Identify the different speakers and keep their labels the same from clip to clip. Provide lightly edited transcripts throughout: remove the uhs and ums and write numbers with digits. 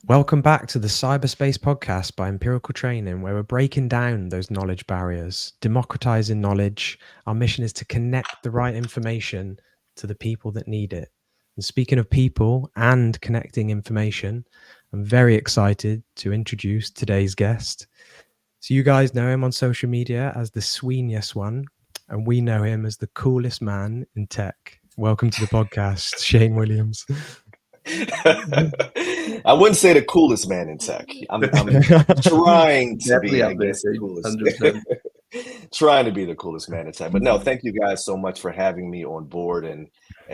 Speaker 1: Welcome back to the Cyberspace podcast by Empirical Training, where we're breaking down those knowledge barriers, democratizing knowledge. Our mission is to connect the right information to the people that need it. And speaking of people and connecting information, I'm very excited to introduce today's guest. So you guys know him on social media as the Sweeniest one, and we know him as the coolest man in tech. Welcome to the podcast, Shane Williams.
Speaker 2: I wouldn't say the coolest man in tech. I'm trying to be, I guess, the coolest.
Speaker 3: 100%.
Speaker 2: Trying to be the coolest man in tech. But no, thank you guys so much for having me on board, and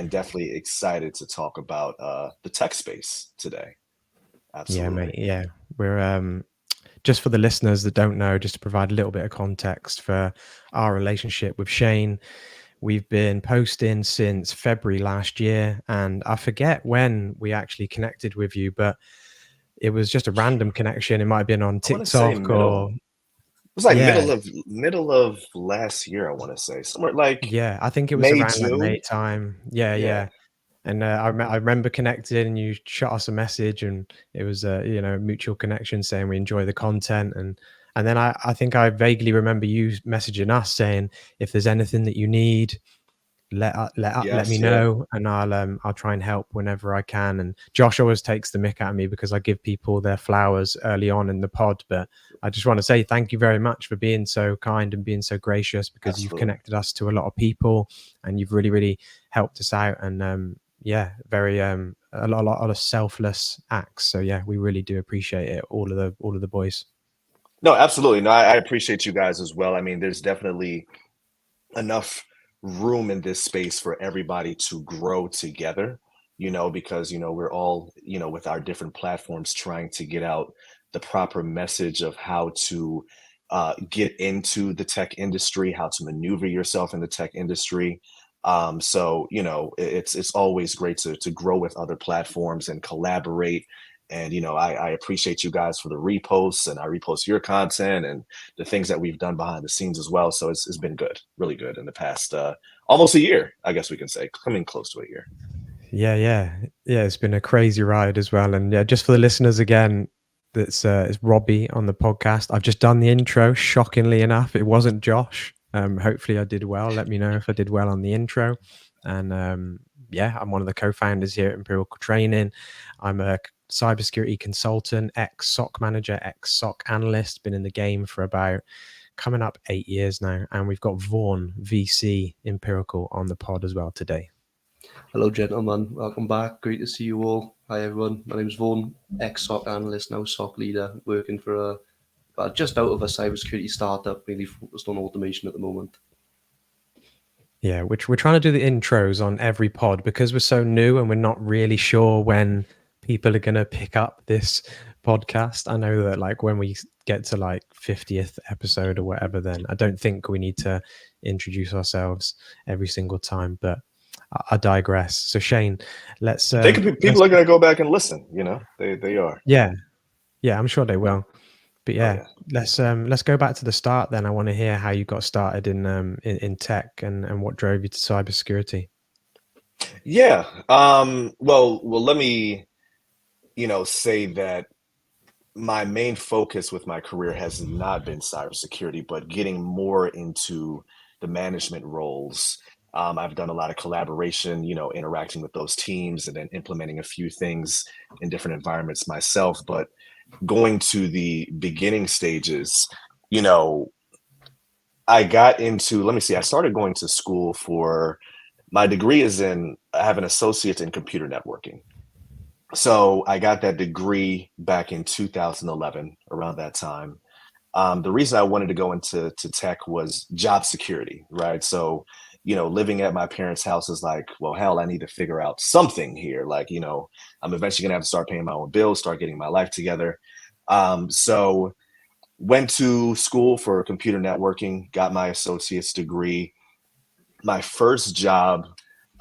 Speaker 2: definitely excited to talk about the tech space today. Absolutely.
Speaker 1: Yeah, mate. Yeah, we're just for the listeners that don't know, just to provide a little bit of context for our relationship with Shane. We've been posting since February last year, and I forget when we actually connected with you, but it was just a random connection. It might have been on TikTok or
Speaker 2: it was like middle of last year. I want to say somewhere like
Speaker 1: I think it was
Speaker 2: May,
Speaker 1: around
Speaker 2: June.
Speaker 1: like May time. Yeah. And I remember connected, and you shot us a message, and it was a mutual connection saying we enjoy the content, and then I think I vaguely remember you messaging us saying if there's anything that you need, let me know, and I'll try and help whenever I can. And Josh always takes the mick at me because I give people their flowers early on in the pod, but I just want to say thank you very much for being so kind and being so gracious, because You've connected us to a lot of people, and you've really helped us out, and very a lot of selfless acts. So yeah, we really do appreciate it, all of the boys.
Speaker 2: No, absolutely. No, I appreciate you guys as well. I mean, there's definitely enough room in this space for everybody to grow together, because we're all, with our different platforms, trying to get out the proper message of how to get into the tech industry, how to maneuver yourself in the tech industry. So it's always great to grow with other platforms and collaborate. And I appreciate you guys for the reposts, and I repost your content and the things that we've done behind the scenes as well. So it's been good, really good in the past almost a year, I guess we can say, coming close to a year.
Speaker 1: Yeah, it's been a crazy ride as well. And yeah, just for the listeners again, it's Robbie on the podcast. I've just done the intro. Shockingly enough, it wasn't Josh. Hopefully I did well. Let me know if I did well on the intro. And I'm one of the co-founders here at Empirical Training. I'm a cybersecurity consultant, ex-SOC manager, ex-SOC analyst, been in the game for about coming up 8 years now. And we've got Vaughan, VC Empirical, on the pod as well today.
Speaker 3: Hello, gentlemen. Welcome back. Great to see you all. Hi, everyone. My name's Vaughan, ex-SOC analyst, now SOC leader, working for just out of a cybersecurity startup, really focused on automation at the moment.
Speaker 1: Yeah, which we're trying to do the intros on every pod because we're so new and we're not really sure when people are going to pick up this podcast. I know that like when we get to like 50th episode or whatever, then I don't think we need to introduce ourselves every single time, but I digress. So Shane, let's
Speaker 2: people are going to go back and listen, they are.
Speaker 1: Yeah, I'm sure they will. But let's go back to the start then. I want to hear how you got started in tech and what drove you to cybersecurity.
Speaker 2: Yeah. Well, let me, say that my main focus with my career has not been cybersecurity, but getting more into the management roles. I've done a lot of collaboration, interacting with those teams and then implementing a few things in different environments myself. But going to the beginning stages, I got into, I started going to school for, my degree I have an associate in computer networking. So I got that degree back in 2011, around that time. The reason I wanted to go into tech was job security, right? So, living at my parents' house is like, well, hell, I need to figure out something here. Like, I'm eventually gonna have to start paying my own bills, start getting my life together. So went to school for computer networking, got my associate's degree. My first job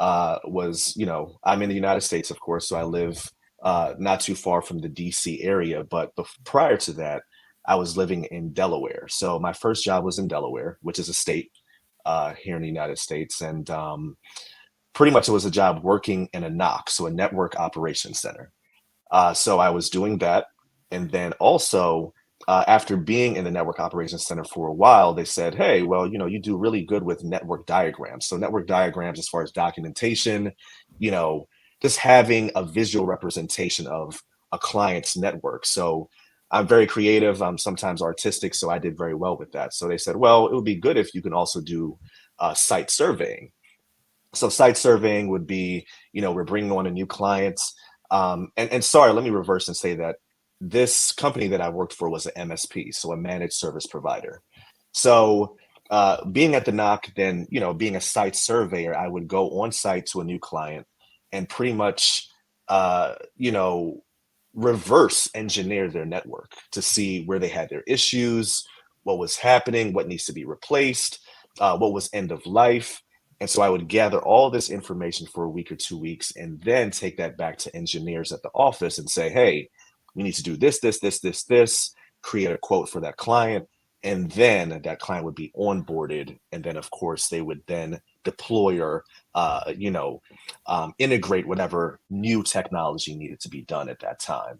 Speaker 2: was, I'm in the United States, of course, so I live not too far from the DC area. But prior to that, I was living in Delaware. So my first job was in Delaware, which is a state here in the United States. And pretty much it was a job working in a NOC, so a network operations center. So I was doing that. And then also, after being in the network operations center for a while, they said, hey, well, you do really good with network diagrams. So network diagrams, as far as documentation, just having a visual representation of a client's network. So I'm very creative. I'm sometimes artistic. So I did very well with that. So they said, well, it would be good if you can also do site surveying. So site surveying would be, we're bringing on a new client. And sorry, let me reverse and say that this company that I worked for was an MSP, so a managed service provider. So being at the NOC, then, being a site surveyor, I would go on site to a new client and pretty much, reverse engineer their network to see where they had their issues, what was happening, what needs to be replaced, what was end of life. And so I would gather all this information for a week or 2 weeks and then take that back to engineers at the office and say, hey, we need to do this, create a quote for that client. And then that client would be onboarded. And then, of course, they would then deploy or, integrate whatever new technology needed to be done at that time.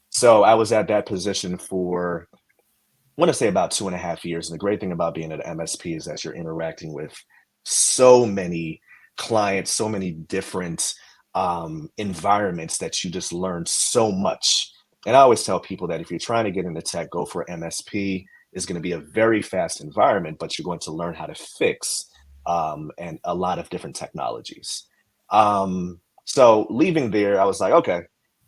Speaker 2: So I was at that position for, I want to say, about 2.5 years. And the great thing about being at MSP is that you're interacting with so many clients, so many different environments that you just learn so much. And I always tell people that if you're trying to get into tech, go for MSP. Is going to be a very fast environment, but you're going to learn how to fix and a lot of different technologies. So leaving there, I was like, okay,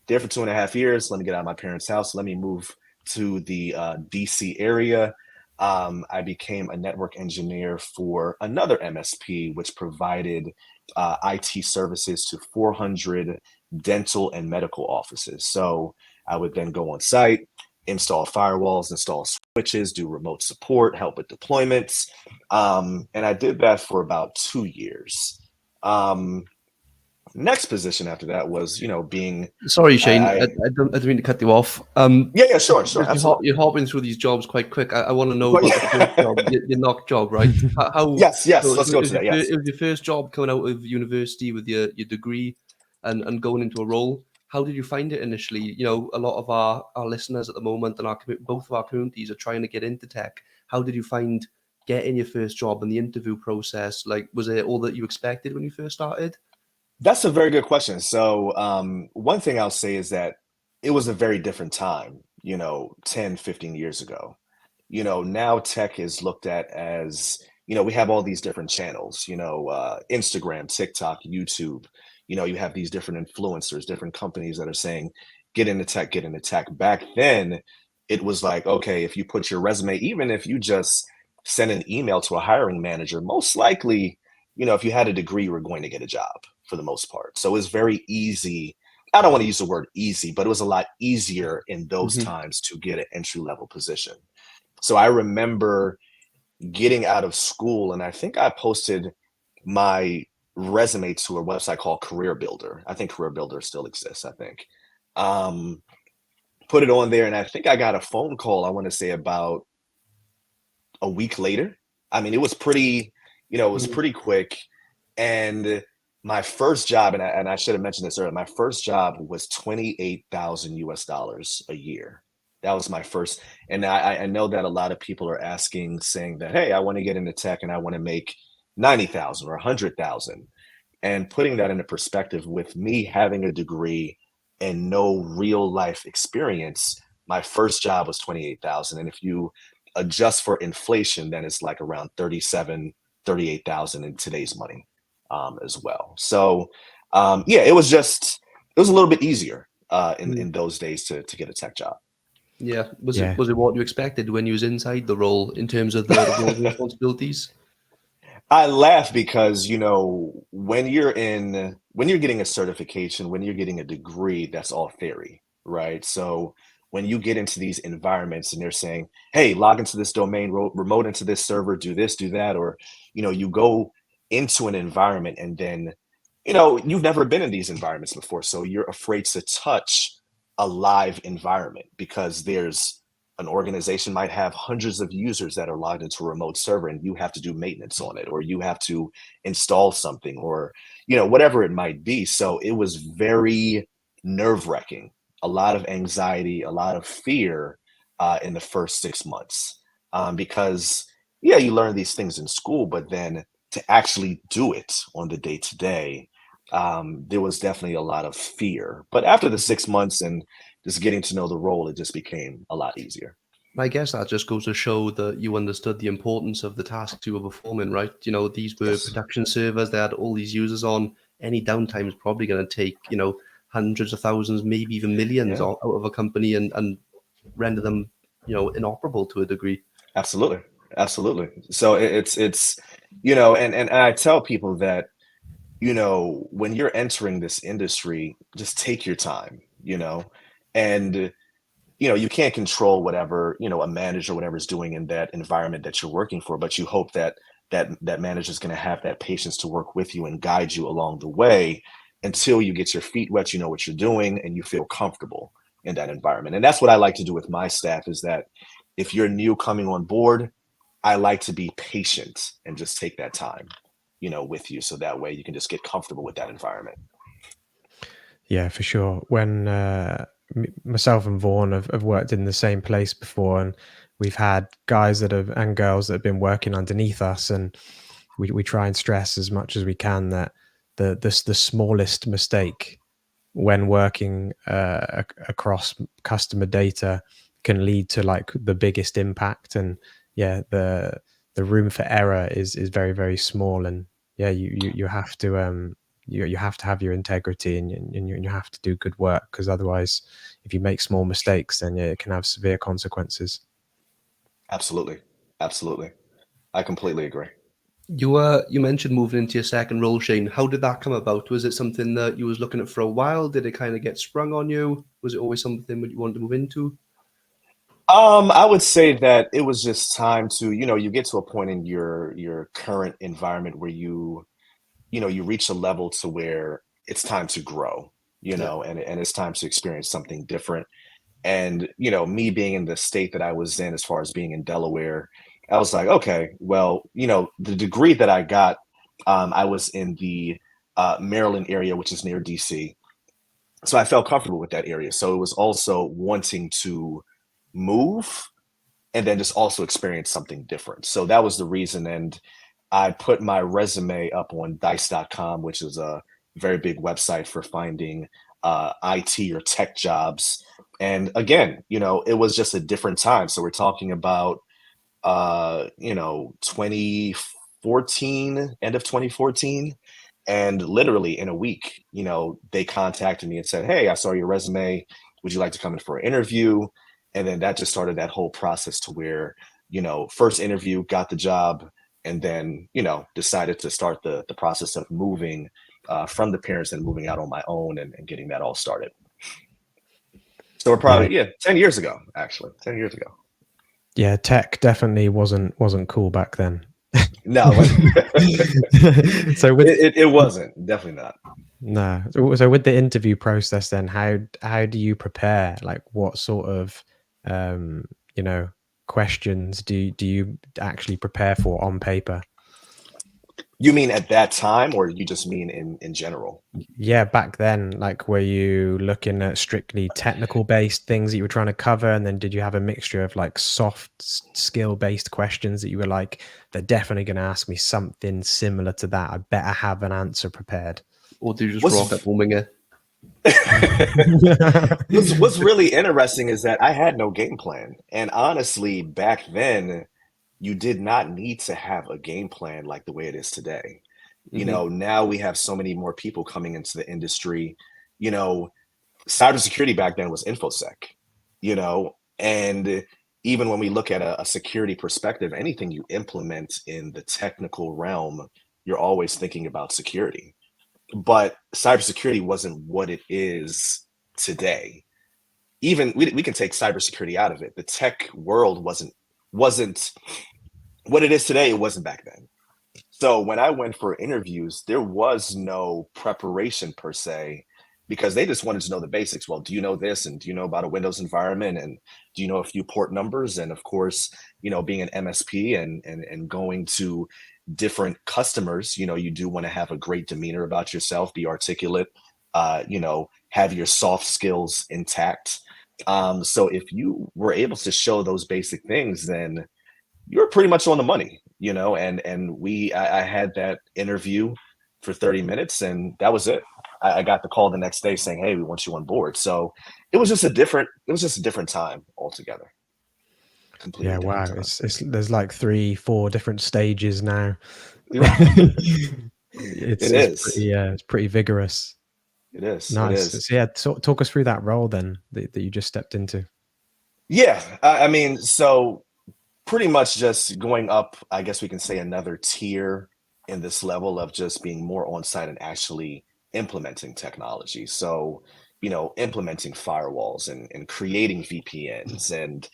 Speaker 2: there for 2.5 years. Let me get out of my parents' house. Let me move to the DC area. I became a network engineer for another MSP, which provided IT services to 400 dental and medical offices. So I would then go on site, install firewalls, install switches, do remote support, help with deployments. And I did that for about 2 years. Next position after that was, being...
Speaker 3: Sorry, Shane, I don't mean to cut you off.
Speaker 2: Yeah, sure, absolutely.
Speaker 3: You're hopping through these jobs quite quick. I want to know about the first job, your NOC job, right?
Speaker 2: Yes, let's go to that, yes.
Speaker 3: It was your first job coming out of university with your degree and going into a role. How did you find it initially? A lot of our listeners at the moment and both of our communities are trying to get into tech. How did you find getting your first job and the interview process? Like, was it all that you expected when you first started?
Speaker 2: That's a very good question. So one thing I'll say is that it was a very different time, 10, 15 years ago. Now tech is looked at as, we have all these different channels, Instagram, TikTok, YouTube. You have these different influencers, different companies that are saying, get into tech, get into tech. Back then, it was like, okay, if you put your resume, even if you just send an email to a hiring manager, most likely, if you had a degree, you were going to get a job for the most part. So it was very easy. I don't want to use the word easy, but it was a lot easier in those times to get an entry-level position. So I remember getting out of school, and I think I posted my resume to a website called Career Builder. I think Career Builder still exists, I think. Put it on there, and I think I got a phone call, I want to say about a week later. I mean, it was pretty, it was pretty quick. And my first job, and I should have mentioned this earlier, my first job was $28,000 a year. That was my first. And I know that a lot of people are asking, saying that, hey, I want to get into tech and I want to make 90,000 or 100,000. And putting that into perspective, with me having a degree and no real life experience, my first job was 28,000. And if you adjust for inflation, then it's like around 38,000 in today's money as well. So it was a little bit easier in those days to get a tech job.
Speaker 3: Yeah. Was it what you expected when you was inside the role in terms of the role responsibilities?
Speaker 2: I laugh because, when you're getting a certification, when you're getting a degree, that's all theory, right? So when you get into these environments and they're saying, hey, log into this domain, remote into this server, do this, do that, or, you go into an environment and then, you've never been in these environments before. So you're afraid to touch a live environment because there's an organization might have hundreds of users that are logged into a remote server and you have to do maintenance on it, or you have to install something, or, whatever it might be. So it was very nerve-wracking a lot of anxiety, a lot of fear in the first 6 months, because yeah, you learn these things in school, but then to actually do it on the day to day, there was definitely a lot of fear. But after the 6 months and just getting to know the role, it just became a lot easier.
Speaker 3: I guess that just goes to show that you understood the importance of the tasks you were performing, right? You know, these were
Speaker 2: Yes.
Speaker 3: production servers, they had all these users on. Any downtime is probably going to take, you know, hundreds of thousands, maybe even millions
Speaker 2: Yeah.
Speaker 3: out of a company and render them, you know, inoperable to a degree.
Speaker 2: Absolutely. Absolutely. So it's you know, and I tell people that, you know, when you're entering this industry, just take your time, you know, and you know, you can't control whatever, you know, a manager or whatever is doing in that environment that you're working for, but you hope that that manager is going to have that patience to work with you and guide you along the way until you get your feet wet, you know what you're doing, and you feel comfortable in that environment. And that's what I like to do with my staff, is that if you're new coming on board, I like to be patient and just take that time, you know, with you, so that way you can just get comfortable with that environment.
Speaker 1: Yeah, for sure. When myself and Vaughan have worked in the same place before, and we've had guys that have and girls that have been working underneath us, and we try and stress as much as we can that the smallest mistake when working across customer data can lead to like the biggest impact. And yeah, the room for error is very, very small. And yeah, you have to you have to have your integrity, and you have to do good work, because otherwise, if you make small mistakes, then yeah, it can have severe consequences.
Speaker 2: Absolutely. Absolutely. I completely agree.
Speaker 3: You mentioned moving into your second role, Shane. How did that come about? Was it something that you was looking at for a while? Did it kind of get sprung on you? Was it always something that you wanted to move into?
Speaker 2: I would say that it was just time to, you know, you get to a point in your current environment where you know, you reach a level to where it's time to grow, you
Speaker 3: Yeah.
Speaker 2: know, and it's time to experience something different. And, you know, me being in the state that I was in, as far as being in Delaware, I was like, okay, well, you know, the degree that I got, I was in the Maryland area, which is near DC. So I felt comfortable with that area. So it was also wanting to move and then just also experience something different. So that was the reason. And I put my resume up on dice.com, which is a very big website for finding IT or tech jobs. And again, you know, it was just a different time. So we're talking about, you know, 2014, end of 2014. And literally in a week, you know, they contacted me and said, hey, I saw your resume. Would you like to come in for an interview? And then that just started that whole process to where, you know, first interview, got the job, and then, you know, decided to start the process of moving from the parents and moving out on my own, and getting that all started. So we're
Speaker 1: Yeah,
Speaker 2: probably, 10 years ago, actually, 10 years ago.
Speaker 1: yeah, tech definitely wasn't cool back then.
Speaker 2: No,
Speaker 1: So with
Speaker 2: it wasn't, definitely not.
Speaker 1: no, so with the interview process, then how do you prepare? Like, what sort of you know, questions do you actually prepare for on paper?
Speaker 2: You mean at that time, or you just mean in general?
Speaker 1: Yeah, back then, like, were you looking at strictly technical based things that you were trying to cover, and then did you have a mixture of like soft skill based questions that you were like, they're definitely going to ask me something similar to that, I better have an answer prepared?
Speaker 3: Or do you just
Speaker 2: What's
Speaker 3: rock up booming it?
Speaker 2: what's really interesting is that I had no game plan. And honestly, back then, you did not need to have a game plan like the way it is today. You
Speaker 3: Mm-hmm.
Speaker 2: know, now we have so many more people coming into the industry. You know, cybersecurity back then was infosec, you know, and even when we look at a security perspective, anything you implement in the technical realm, you're always thinking about security. But cybersecurity wasn't what it is today. Even we can take cybersecurity out of it. The tech world wasn't what it is today. It wasn't back then. So when I went for interviews, there was no preparation per se, because they just wanted to know the basics. Well, do you know this? And do you know about a Windows environment? And do you know a few port numbers? And of course, you know, being an MSP and going to different customers, you know, you do want to have a great demeanor about yourself, be articulate, have your soft skills intact. So if you were able to show those basic things, then you're pretty much on the money, I had that interview for 30 minutes and that was it. I got the call the next day saying, hey, we want you on board. So it was just a different time altogether. Completely
Speaker 1: Yeah,
Speaker 2: different
Speaker 1: wow.
Speaker 2: time.
Speaker 1: It's there's like 3, 4 different stages now.
Speaker 2: It
Speaker 1: It's
Speaker 2: is.
Speaker 1: pretty it's pretty vigorous.
Speaker 2: It is. It
Speaker 1: Nice.
Speaker 2: is.
Speaker 1: So yeah, talk us through that role then that you just stepped into.
Speaker 2: Yeah. I mean, so pretty much just going up, I guess we can say another tier in this level of just being more on site and actually implementing technology. So, implementing firewalls and creating VPNs and,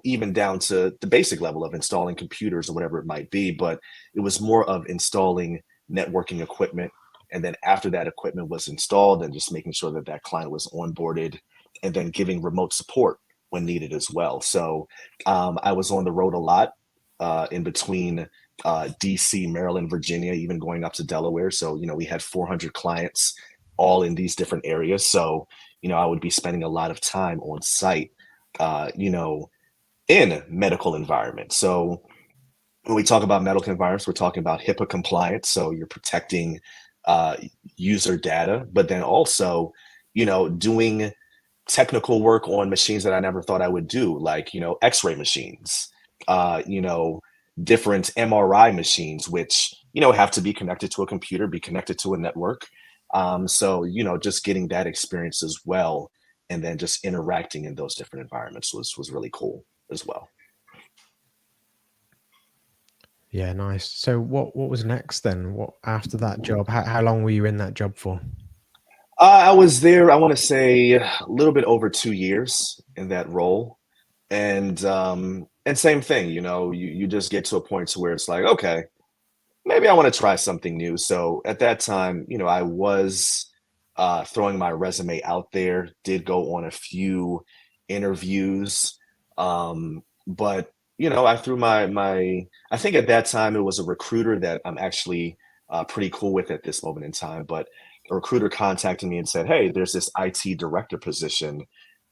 Speaker 2: even down to the basic level of installing computers or whatever it might be. But it was more of installing networking equipment. And then after that equipment was installed, and just making sure that that client was onboarded and then giving remote support when needed as well. So I was on the road a lot in between DC, Maryland, Virginia, even going up to Delaware. So, we had 400 clients all in these different areas. So, I would be spending a lot of time on site, in medical environments. So when we talk about medical environments, we're talking about HIPAA compliance. So you're protecting uh, user data, but then also, doing technical work on machines that I never thought I would do, like, X-ray machines, uh, you know, different MRI machines, which, have to be connected to a computer, be connected to a network. So, just getting that experience as well, and then just interacting in those different environments was really cool as well.
Speaker 1: Yeah, nice. So what was next then? What after that job? How long were you in that job for?
Speaker 2: I was there, I want to say a little bit over 2 years in that role. And same thing, you just get to a point to where it's like, okay, maybe I want to try something new. So at that time, I was throwing my resume out there, did go on a few interviews. But I threw I think at that time it was a recruiter that I'm actually pretty cool with at this moment in time. But a recruiter contacted me and said, hey, there's this IT director position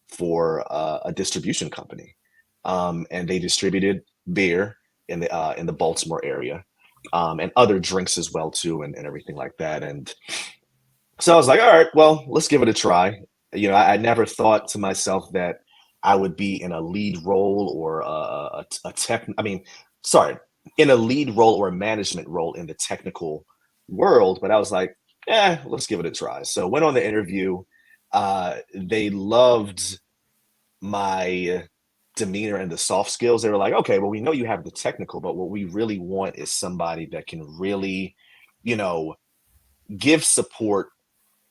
Speaker 2: for a distribution company. And they distributed beer in the Baltimore area, and other drinks as well too, and everything like that. And so I was like, all right, well, let's give it a try. I never thought to myself that I would be in a lead role or a tech. I mean, sorry, in a lead role or a management role in the technical world. But I was like, let's give it a try. So went on the interview. They loved my demeanor and the soft skills. They were like, okay, well, we know you have the technical, but what we really want is somebody that can really, you know, give support,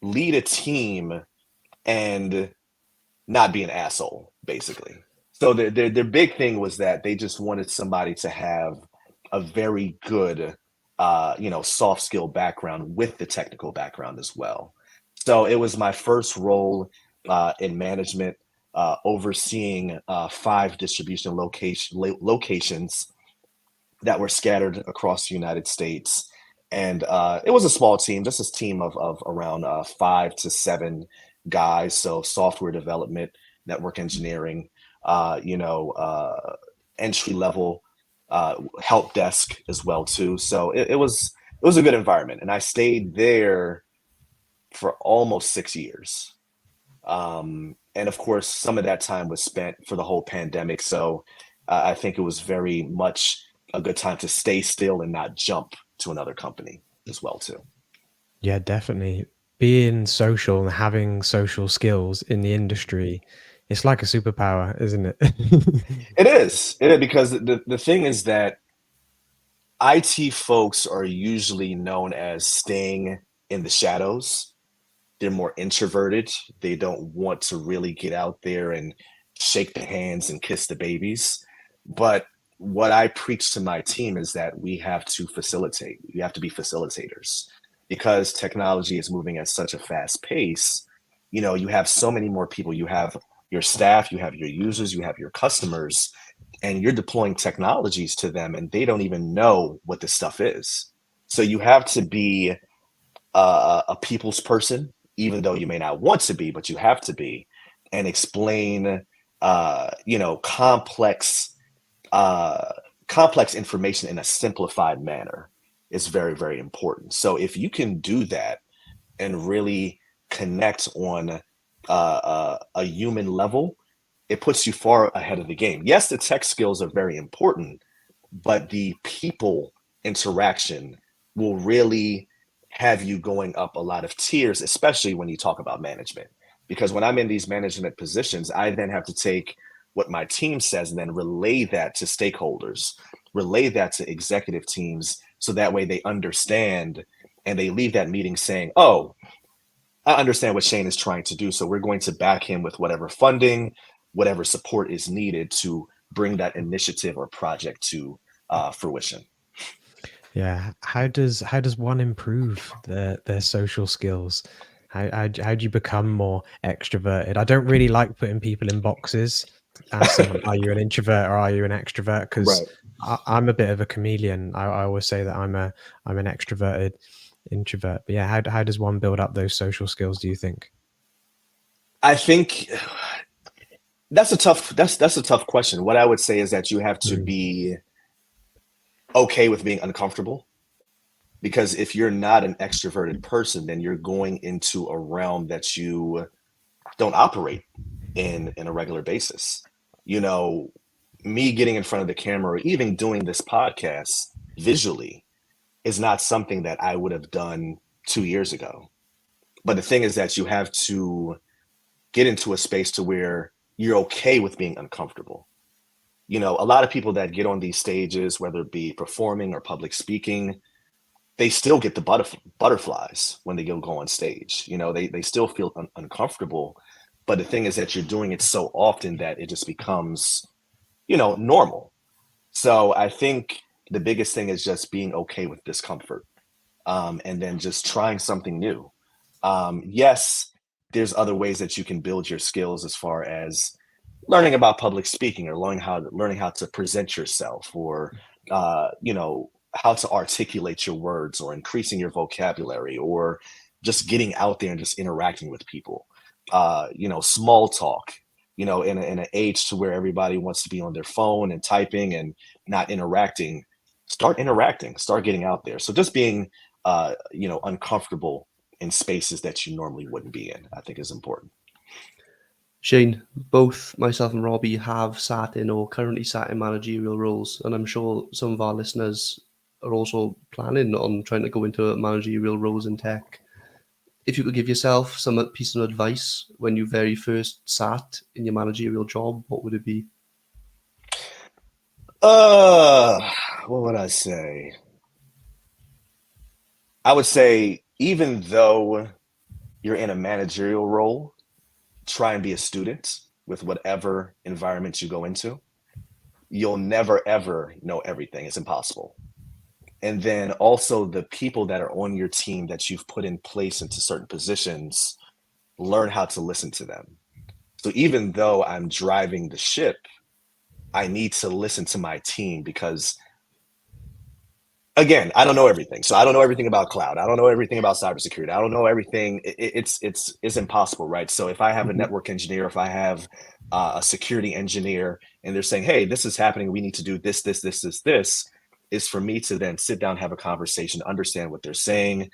Speaker 2: lead a team, and not be an asshole, basically. So their big thing was that they just wanted somebody to have a very good, soft skill background with the technical background as well. So it was my first role in management, overseeing 5 distribution locations that were scattered across the United States. And it was a small team, just a team of around 5 to 7 guys. So software development, network engineering, entry level help desk as well too. So it was a good environment, and I stayed there for almost 6 years. And of course, some of that time was spent for the whole pandemic. So I think it was very much a good time to stay still and not jump to another company as well too.
Speaker 1: Yeah, definitely. Being social and having social skills in the industry, it's like a superpower, isn't it?
Speaker 2: It is because the thing is that IT folks are usually known as staying in the shadows. They're more introverted. They don't want to really get out there and shake the hands and kiss the babies. But what I preach to my team is that we have to facilitate. We have to be facilitators because technology is moving at such a fast pace. You have so many more people. You have your staff, you have your users, you have your customers, and you're deploying technologies to them, and they don't even know what this stuff is. So you have to be a people's person, even though you may not want to be, but you have to be, and explain, complex information in a simplified manner is very, very important. So if you can do that and really connect on a human level, it puts you far ahead of the game. Yes, the tech skills are very important, but the people interaction will really have you going up a lot of tiers, especially when you talk about management. Because when I'm in these management positions, I then have to take what my team says and then relay that to stakeholders, relay that to executive teams, so that way they understand and they leave that meeting saying, oh, I understand what Shane is trying to do. So we're going to back him with whatever funding, whatever support is needed to bring that initiative or project to fruition.
Speaker 1: Yeah. How does one improve their social skills? How do you become more extroverted? I don't really like putting people in boxes, asking, are you an introvert or are you an extrovert? Because
Speaker 2: Right.
Speaker 1: I'm a bit of a chameleon. I always say that I'm an extroverted introvert. But yeah, how does one build up those social skills, do you think?
Speaker 2: I think that's a tough question. What I would say is that you have to be okay with being uncomfortable, because if you're not an extroverted person, then you're going into a realm that you don't operate in a regular basis. Me getting in front of the camera or even doing this podcast visually is not something that I would have done 2 years ago. But the thing is that you have to get into a space to where you're okay with being uncomfortable. A lot of people that get on these stages, whether it be performing or public speaking, they still get the butterflies when they go on stage. They still feel uncomfortable. But the thing is that you're doing it so often that it just becomes, normal. So I think the biggest thing is just being okay with discomfort, and then just trying something new. Yes, there's other ways that you can build your skills, as far as learning about public speaking, or learning how to present yourself, or how to articulate your words, or increasing your vocabulary, or just getting out there and just interacting with people. Small talk. In an age to where everybody wants to be on their phone and typing and not interacting. Start interacting. Start getting out there. So just being uncomfortable in spaces that you normally wouldn't be in, I think is important.
Speaker 3: Shane, both myself and Robbie have sat in or currently sat in managerial roles, and I'm sure some of our listeners are also planning on trying to go into managerial roles in tech. If you could give yourself some piece of advice when you very first sat in your managerial job, what would it be?
Speaker 2: What would I say? I would say, even though you're in a managerial role, try and be a student with whatever environment you go into. You'll never, ever know everything. It's impossible. And then also, the people that are on your team that you've put in place into certain positions, learn how to listen to them. So even though I'm driving the ship, I need to listen to my team, because again, I don't know everything. So I don't know everything about cloud. I don't know everything about cybersecurity. I don't know everything. It's impossible, right? So if I have a network engineer, if I have a security engineer, and they're saying, hey, this is happening, we need to do this, is for me to then sit down, have a conversation, understand what they're saying,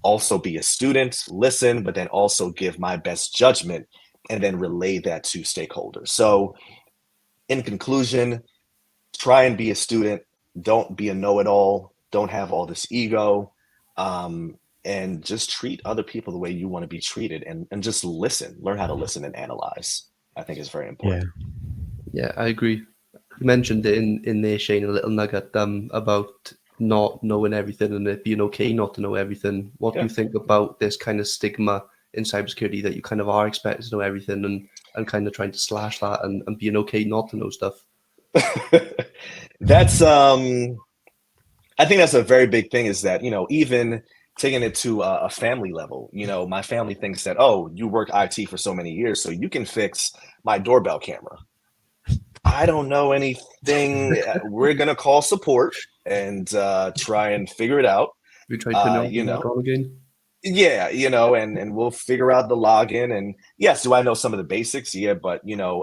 Speaker 2: also be a student, listen, but then also give my best judgment, and then relay that to stakeholders. So in conclusion, try and be a student. Don't be a know-it-all. Don't have all this ego, and just treat other people the way you want to be treated, and just listen. Learn how to listen and analyze. I think is very important.
Speaker 3: Yeah, I agree. You mentioned it in there, Shane, a little nugget about not knowing everything and it being okay not to know everything. What do you think about this kind of stigma in cybersecurity, that you kind of are expected to know everything, and kind of trying to slash that and being okay not to know stuff?
Speaker 2: That's I think that's a very big thing, is that, even taking it to a family level, my family thinks that, oh, you work IT for so many years, so you can fix my doorbell camera. I don't know anything. We're going to call support and try and figure it out.
Speaker 3: We tried to know again.
Speaker 2: Yeah, and we'll figure out the login. And yes, do I know some of the basics? Yeah, but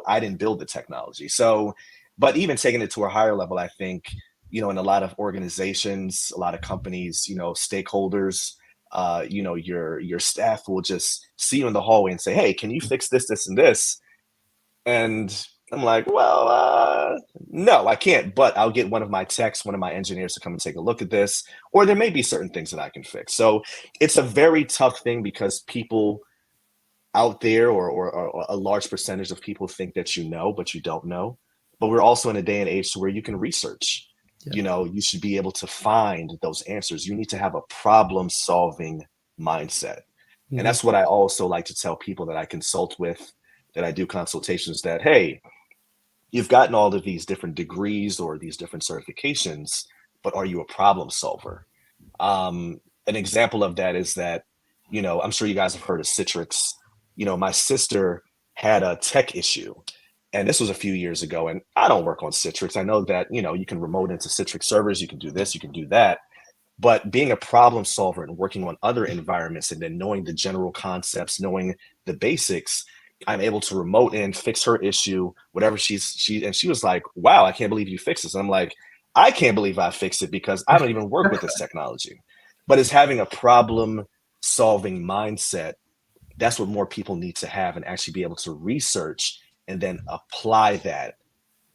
Speaker 2: I didn't build the technology. So, but even taking it to a higher level, I think, in a lot of organizations, a lot of companies, stakeholders, your staff will just see you in the hallway and say, "Hey, can you fix this, this, and this?" And I'm like, well, no, I can't, but I'll get one of my techs, one of my engineers to come and take a look at this, or there may be certain things that I can fix. So it's a very tough thing because people out there, or a large percentage of people think that but you don't know. But we're also in a day and age where you can research.
Speaker 3: Yeah.
Speaker 2: You should be able to find those answers. You need to have a problem solving mindset. And
Speaker 3: Mhm.
Speaker 2: that's what I also like to tell people that I consult with, that I do consultations, that, hey, you've gotten all of these different degrees or these different certifications, but are you a problem solver? An example of that is that, I'm sure you guys have heard of Citrix. My sister had a tech issue, and this was a few years ago, and I don't work on Citrix. I know that, you can remote into Citrix servers, you can do this, you can do that. But being a problem solver and working on other environments, and then knowing the general concepts, knowing the basics, I'm able to remote in, fix her issue, whatever and she was like, "Wow, I can't believe you fixed this." And I'm like, "I can't believe I fixed it because I don't even work with this technology." But it's having a problem solving mindset. That's what more people need to have, and actually be able to research and then apply that.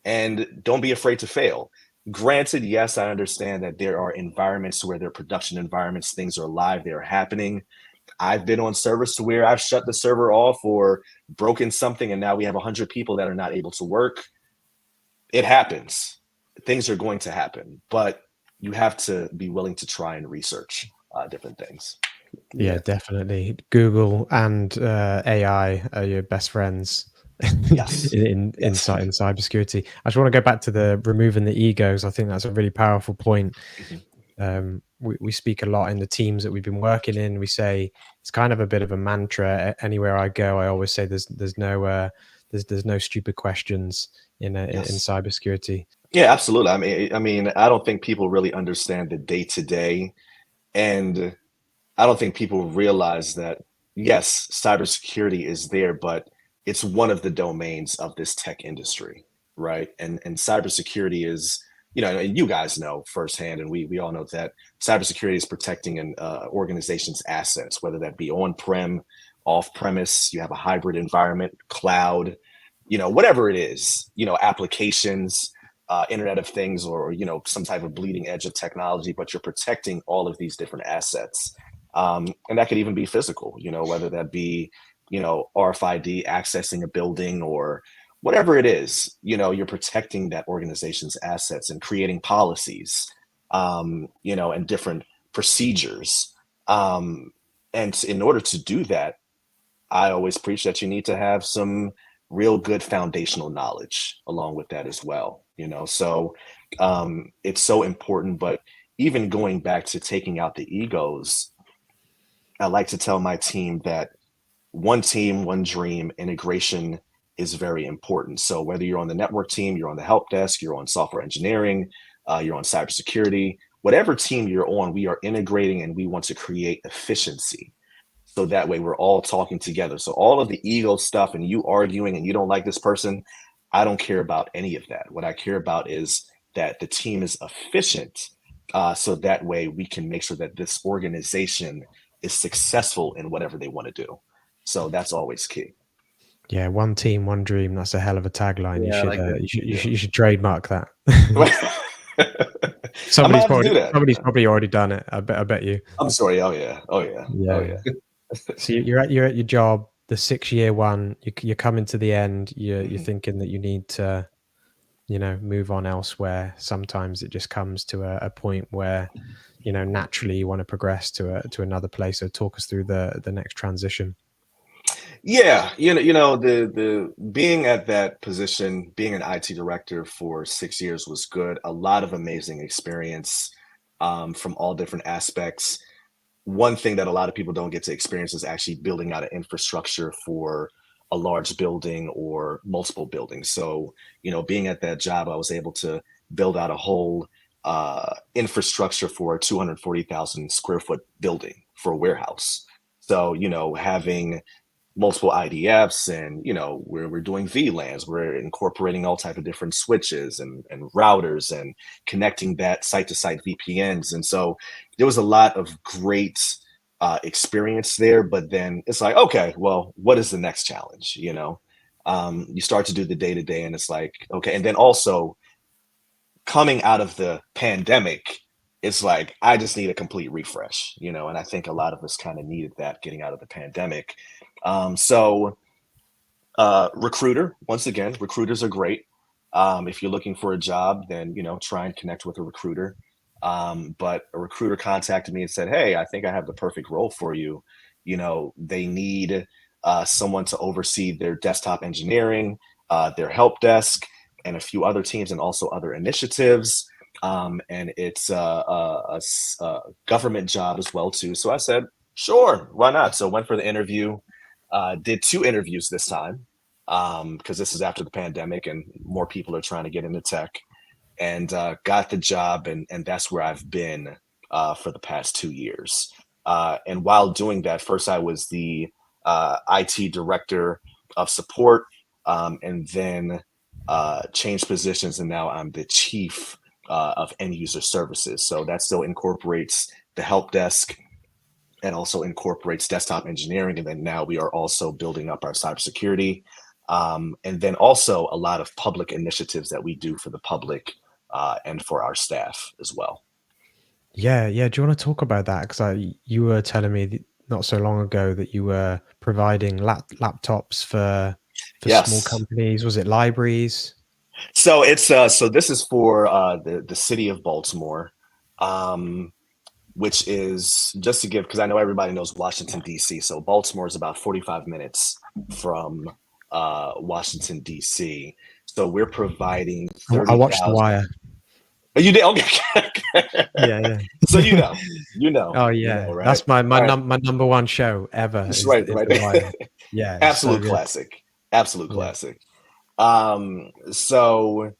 Speaker 2: And don't be afraid to fail. Granted, yes, I understand that there are environments where there are production environments, things are live, they're happening. I've been on servers to where I've shut the server off or broken something, and now we have 100 people that are not able to work. It happens. Things are going to happen, but you have to be willing to try and research different things.
Speaker 1: Yeah, definitely. Google and AI are your best friends
Speaker 2: Yes.
Speaker 1: in
Speaker 2: Yes.
Speaker 1: cybersecurity. I just want to go back to the removing the egos. I think that's a really powerful point. We speak a lot in the teams that we've been working in. We say it's kind of a bit of a mantra. Anywhere I go, I always say there's no stupid questions in
Speaker 2: Yes.
Speaker 1: cybersecurity.
Speaker 2: Yeah, absolutely. I mean, I don't think people really understand the day to day, and I don't think people realize that, yes, cybersecurity is there, but it's one of the domains of this tech industry, right? And cybersecurity is, and you guys know firsthand, and we all know that cybersecurity is protecting an organization's assets, whether that be on-prem, off-premise, you have a hybrid environment, cloud, whatever it is, applications, Internet of Things, or some type of bleeding edge of technology, but you're protecting all of these different assets. And that could even be physical, whether that be, RFID accessing a building, or whatever it is, you're protecting that organization's assets and creating policies, and different procedures. And in order to do that, I always preach that you need to have some real good foundational knowledge along with that as well, So it's so important. But even going back to taking out the egos, I like to tell my team that one team, one dream, integration is very important. So whether you're on the network team, you're on the help desk, you're on software engineering, you're on cybersecurity, whatever team you're on, we are integrating, and we want to create efficiency. So that way we're all talking together. So all of the ego stuff and you arguing and you don't like this person, I don't care about any of that. What I care about is that the team is efficient. So that way we can make sure that this organization is successful in whatever they want to do. So that's always key.
Speaker 1: Yeah, one team, one dream. That's a hell of a tagline.
Speaker 3: Yeah, I like it.
Speaker 1: You should trademark that.
Speaker 2: I might have to do that.
Speaker 1: Somebody's probably already done it. I bet you.
Speaker 2: I'm sorry. Oh yeah. Oh yeah. Oh yeah.
Speaker 1: So you're at your job, the 6-year one. You're coming to the end. You're thinking that you need to, move on elsewhere. Sometimes it just comes to a point where, naturally you want to progress to another place. So talk us through the next transition.
Speaker 2: Yeah, the being at that position, being an IT director for 6 years was good. A lot of amazing experience, from all different aspects. One thing that a lot of people don't get to experience is actually building out an infrastructure for a large building or multiple buildings. So, being at that job, I was able to build out a whole infrastructure for a 240,000 square foot building for a warehouse. So, having multiple IDFs, and we're doing VLANs, we're incorporating all type of different switches and routers, and connecting that site to site VPNs. And so there was a lot of great experience there. But then it's like, okay, well, what is the next challenge? You start to do the day to day, and it's like, okay. And then also coming out of the pandemic, it's like, I just need a complete refresh, and I think a lot of us kind of needed that getting out of the pandemic. So recruiter, once again, recruiters are great. If you're looking for a job, then, try and connect with a recruiter. But a recruiter contacted me and said, hey, I think I have the perfect role for you. They need someone to oversee their desktop engineering, their help desk, and a few other teams, and also other initiatives. And it's a government job as well too. So I said, sure, why not? So went for the interview, did 2 interviews this time, because this is after the pandemic and more people are trying to get into tech, and got the job. And that's where I've been for the past 2 years. And while doing that, first I was the IT director of support, and then changed positions, and now I'm the chief of end user services. So that still incorporates the help desk and also incorporates desktop engineering. And then now we are also building up our cybersecurity, and then also a lot of public initiatives that we do for the public and for our staff as well.
Speaker 1: Yeah, yeah. Do you want to talk about that? Because you were telling me not so long ago that you were providing laptops for small
Speaker 2: Yes.
Speaker 1: companies. Was it libraries?
Speaker 2: So it's so this is for the city of Baltimore, which is, just to give, because I know everybody knows Washington, D.C. So Baltimore is about 45 minutes from Washington, D.C. So we're providing
Speaker 1: I watched The
Speaker 2: 30,000.
Speaker 1: Wire.
Speaker 2: Oh, you did? Okay.
Speaker 1: Yeah, yeah.
Speaker 2: So
Speaker 1: Oh yeah,
Speaker 2: right?
Speaker 1: that's my
Speaker 2: All right.
Speaker 1: number one show ever.
Speaker 2: That's
Speaker 1: Is,
Speaker 2: right,
Speaker 1: is
Speaker 2: right.
Speaker 1: The Wire. Yeah, it's so
Speaker 2: Absolute
Speaker 1: good.
Speaker 2: classic. Absolute
Speaker 1: Yeah.
Speaker 2: classic. So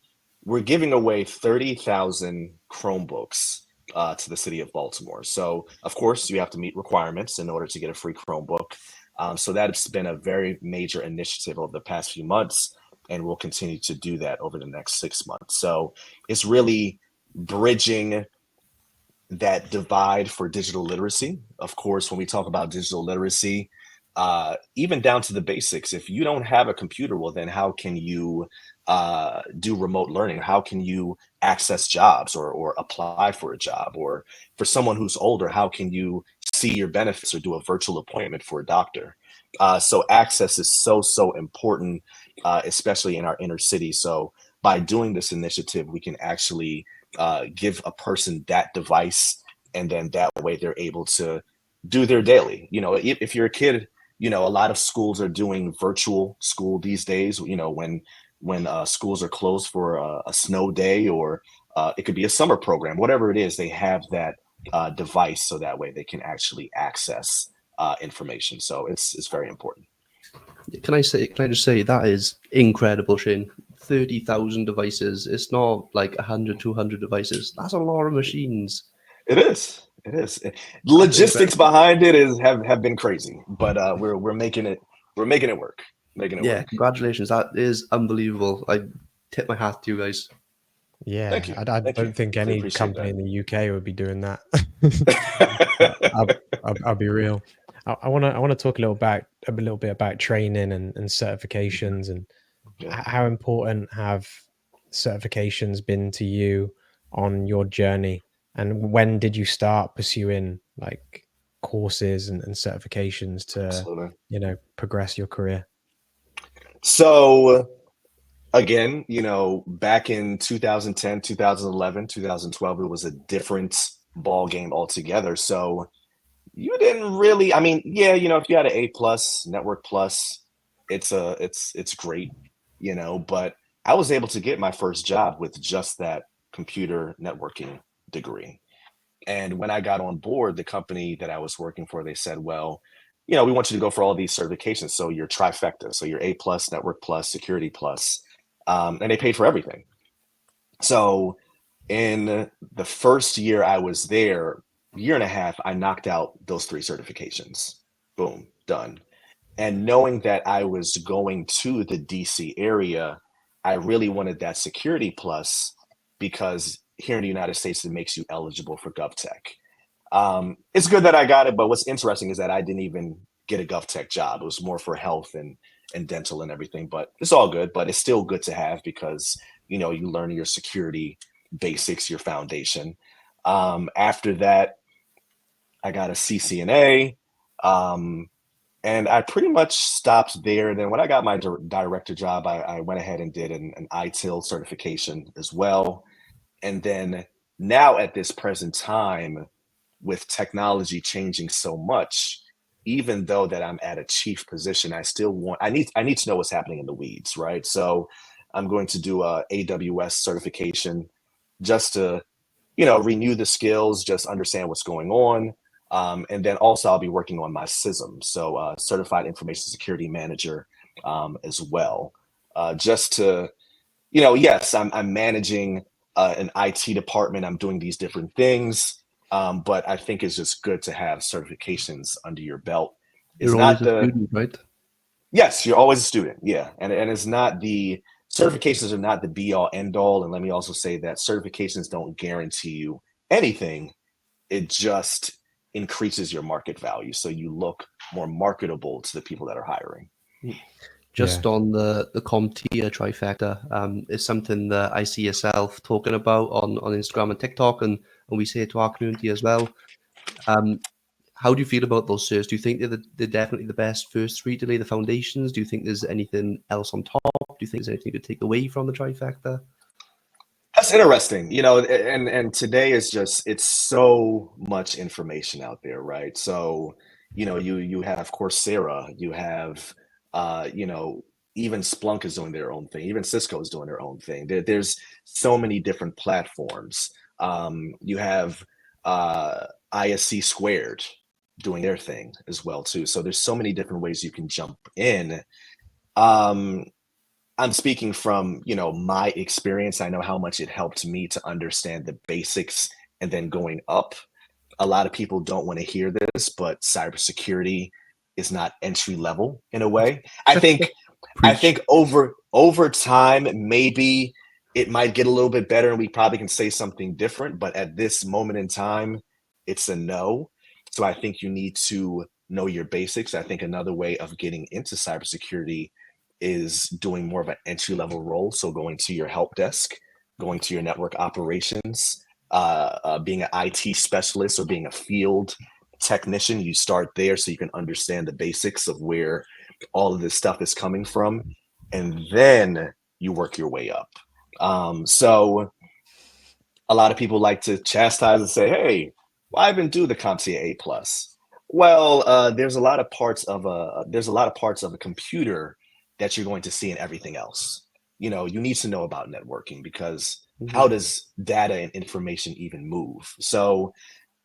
Speaker 2: we're giving away 30,000 Chromebooks to the city of Baltimore. So of course you have to meet requirements in order to get a free Chromebook. So that's been a very major initiative over the past few months, and we'll continue to do that over the next 6 months. So it's really bridging that divide for digital literacy. Of course, when we talk about digital literacy, even down to the basics, if you don't have a computer, well, then how can you do remote learning? How can you access jobs or apply for a job? Or for someone who's older, how can you see your benefits or do a virtual appointment for a doctor? So access is so important, especially in our inner city. So by doing this initiative, we can actually give a person that device, and then that way they're able to do their daily. If you're a kid, a lot of schools are doing virtual school these days. When schools are closed for a snow day, or it could be a summer program, whatever it is, they have that device, so that way they can actually access information. So it's very important.
Speaker 3: Can I just say that is incredible, Shane? 30,000 devices. It's not like 100, 200 devices. That's a lot of machines.
Speaker 2: It is. It is. Logistics behind it have been crazy, but we're making it work. Making it work.
Speaker 3: Congratulations. That is unbelievable. I tip my hat to you guys.
Speaker 1: Yeah,
Speaker 2: Thank you.
Speaker 1: I
Speaker 2: Thank
Speaker 1: don't
Speaker 2: you.
Speaker 1: think
Speaker 2: Really
Speaker 1: any
Speaker 2: appreciate
Speaker 1: company
Speaker 2: that.
Speaker 1: in the UK would be doing that. I'll be real. I want to talk a little bit about training and certifications, and
Speaker 2: Yeah.
Speaker 1: how important have certifications been to you on your journey, and when did you start pursuing like courses and certifications to
Speaker 2: Absolutely.
Speaker 1: progress your career?
Speaker 2: So again, back in 2010, 2011, 2012, it was a different ball game altogether. So you didn't really, I mean, yeah, if you had an A+ network plus, it's great, but I was able to get my first job with just that computer networking degree. And when I got on board, the company that I was working for, they said, well, we want you to go for all these certifications. So your trifecta, so your A+, network plus, security plus, and they paid for everything. So in the first year I was there, year and a half, I knocked out those 3 certifications. boom, done. And knowing that I was going to the DC area, I really wanted that security plus, because here in the United States, it makes you eligible for GovTech. It's good that I got it, but what's interesting is that I didn't even get a GovTech job. It was more for health and dental and everything, but it's all good. But it's still good to have, because, you know, you learn your security basics, your foundation. After that, I got a CCNA. And I pretty much stopped there. And then when I got my director job, I went ahead and did an ITIL certification as well. And then now at this present time, with technology changing so much, even though that I'm at a chief position, I need to know what's happening in the weeds, right? So I'm going to do a AWS certification just to, you know, renew the skills, just understand what's going on. And then also I'll be working on my CISM, so Certified Information Security Manager, as well. Just to, you know, yes, I'm managing an IT department. I'm doing these different things, but I think it's just good to have certifications under your belt. It's
Speaker 3: You're
Speaker 2: not
Speaker 3: always a student, right?
Speaker 2: Yes, you're always a student. Yeah, and it's not the certifications are not the be all end all. And let me also say that certifications don't guarantee you anything. It just increases your market value, so you look more marketable to the people that are hiring.
Speaker 3: Just on the CompTIA trifecta, is something that I see yourself talking about on Instagram and TikTok, and we say it to our community as well. How do you feel about those certs? Do you think they're definitely the best first three to lay the foundations? Do you think there's anything else on top? Do you think there's anything to take away from the trifecta?
Speaker 2: That's interesting, you know, and today is just, it's so much information out there, right? So, you know, you have Coursera, you have, you know, even Splunk is doing their own thing, even Cisco is doing their own thing. There's so many different platforms. You have ISC Squared doing their thing as well too. So there's so many different ways you can jump in. I'm speaking from, you know, my experience. I know how much it helped me to understand the basics, and then going up. A lot of people don't want to hear this, but cybersecurity is not entry level in a way. I think over time, maybe it might get a little bit better and we probably can say something different, but at this moment in time, it's a no. So I think you need to know your basics. I think another way of getting into cybersecurity is doing more of an entry level role. So going to your help desk, going to your network operations, being an IT specialist or being a field technician. You start there so you can understand the basics of where all of this stuff is coming from, and then you work your way up. So a lot of people like to chastise and say, hey, why even do the CompTIA A+? Well, there's a lot of parts of a computer that you're going to see in everything else. You know, you need to know about networking, because how does data and information even move? So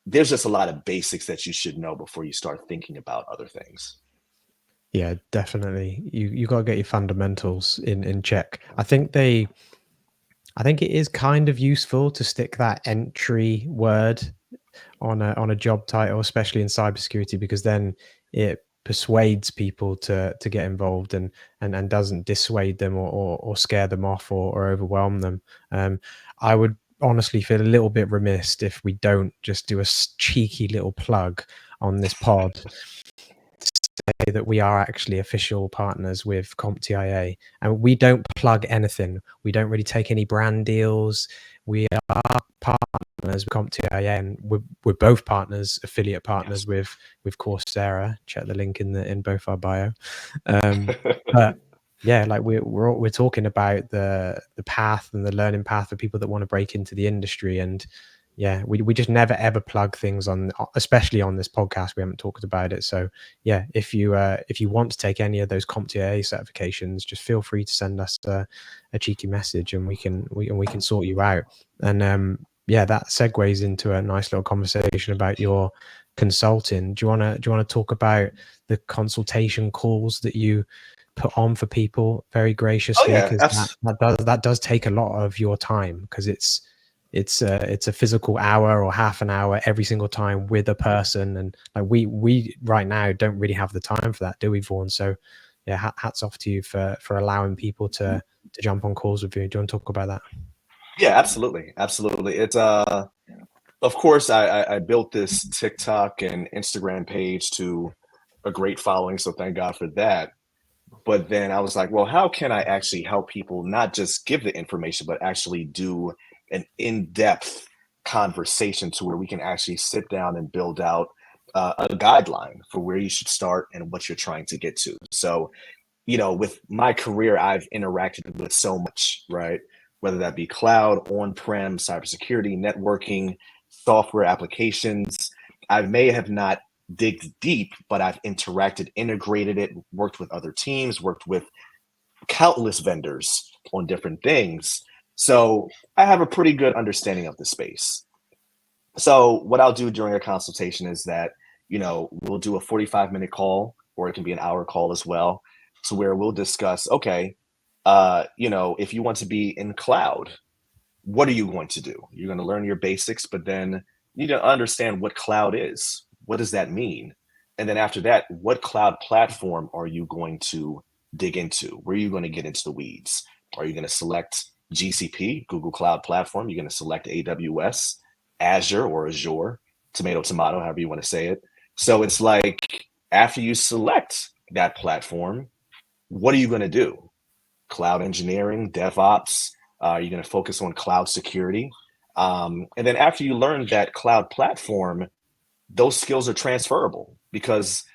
Speaker 2: there's just a lot of basics that you should know before you start thinking about other things.
Speaker 1: Yeah, definitely. You got to get your fundamentals in check. I think it is kind of useful to stick that entry word on a job title, especially in cybersecurity, because then it persuades people to get involved and doesn't dissuade them or scare them off or overwhelm them. I would honestly feel a little bit remiss if we don't just do a cheeky little plug on this pod to say that we are actually official partners with CompTIA, and we don't plug anything. We don't really take any brand deals. We are partners with CompTIA, and we're both partners, affiliate partners with Coursera. Check the link in both our bio. But yeah, like we're talking about the path and the learning path for people that want to break into the industry. And yeah, we just never ever plug things on, especially on this podcast. We haven't talked about it. So yeah, if you want to take any of those CompTIA certifications, just feel free to send us a cheeky message, and we can sort you out. And yeah, that segues into a nice little conversation about your consulting. Do you want to talk about the consultation calls that you put on for people very graciously?
Speaker 2: Oh, yeah,
Speaker 1: Because that does take a lot of your time, because it's it's a physical hour or half an hour every single time with a person. And like we right now don't really have the time for that, do we, Vaughan? So yeah, hats off to you for allowing people to jump on calls with you. Do you want to talk about that?
Speaker 2: Yeah, absolutely. Absolutely. It's of course I built this TikTok and Instagram page to a great following, so thank God for that. But then I was like, well, how can I actually help people not just give the information, but actually do an in-depth conversation to where we can actually sit down and build out a guideline for where you should start and what you're trying to get to. So, with my career, I've interacted with so much, right? Whether that be cloud, on-prem, cybersecurity, networking, software applications. I may have not digged deep, but I've interacted, integrated it, worked with other teams, worked with countless vendors on different things. So I have a pretty good understanding of the space. So what I'll do during a consultation is that, we'll do a 45-minute call, or it can be an hour call as well, to where we'll discuss, okay, if you want to be in cloud, what are you going to do? You're going to learn your basics, but then you need to understand what cloud is. What does that mean? And then after that, what cloud platform are you going to dig into? Where are you going to get into the weeds? Are you going to select GCP, Google Cloud Platform? You're going to select AWS, Azure or Azure, tomato, however you want to say it. So it's like, after you select that platform, what are you going to do? Cloud engineering, DevOps, you're going to focus on cloud security. And then after you learn that cloud platform, those skills are transferable, because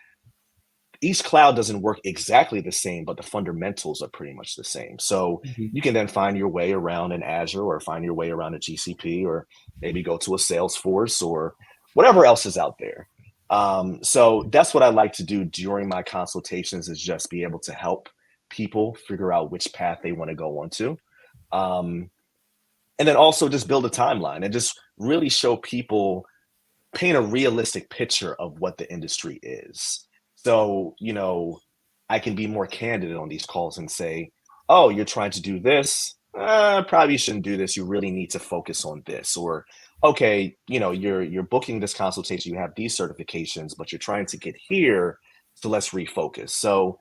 Speaker 2: each cloud doesn't work exactly the same, but the fundamentals are pretty much the same. So you can then find your way around in Azure, or find your way around a GCP, or maybe go to a Salesforce or whatever else is out there. So that's what I like to do during my consultations, is just be able to help people figure out which path they want to go on to. And then also just build a timeline and just really show people, paint a realistic picture of what the industry is. So, I can be more candid on these calls and say, oh, you're trying to do this. Probably shouldn't do this. You really need to focus on this. Or, okay, you're booking this consultation. You have these certifications, but you're trying to get here. So let's refocus. So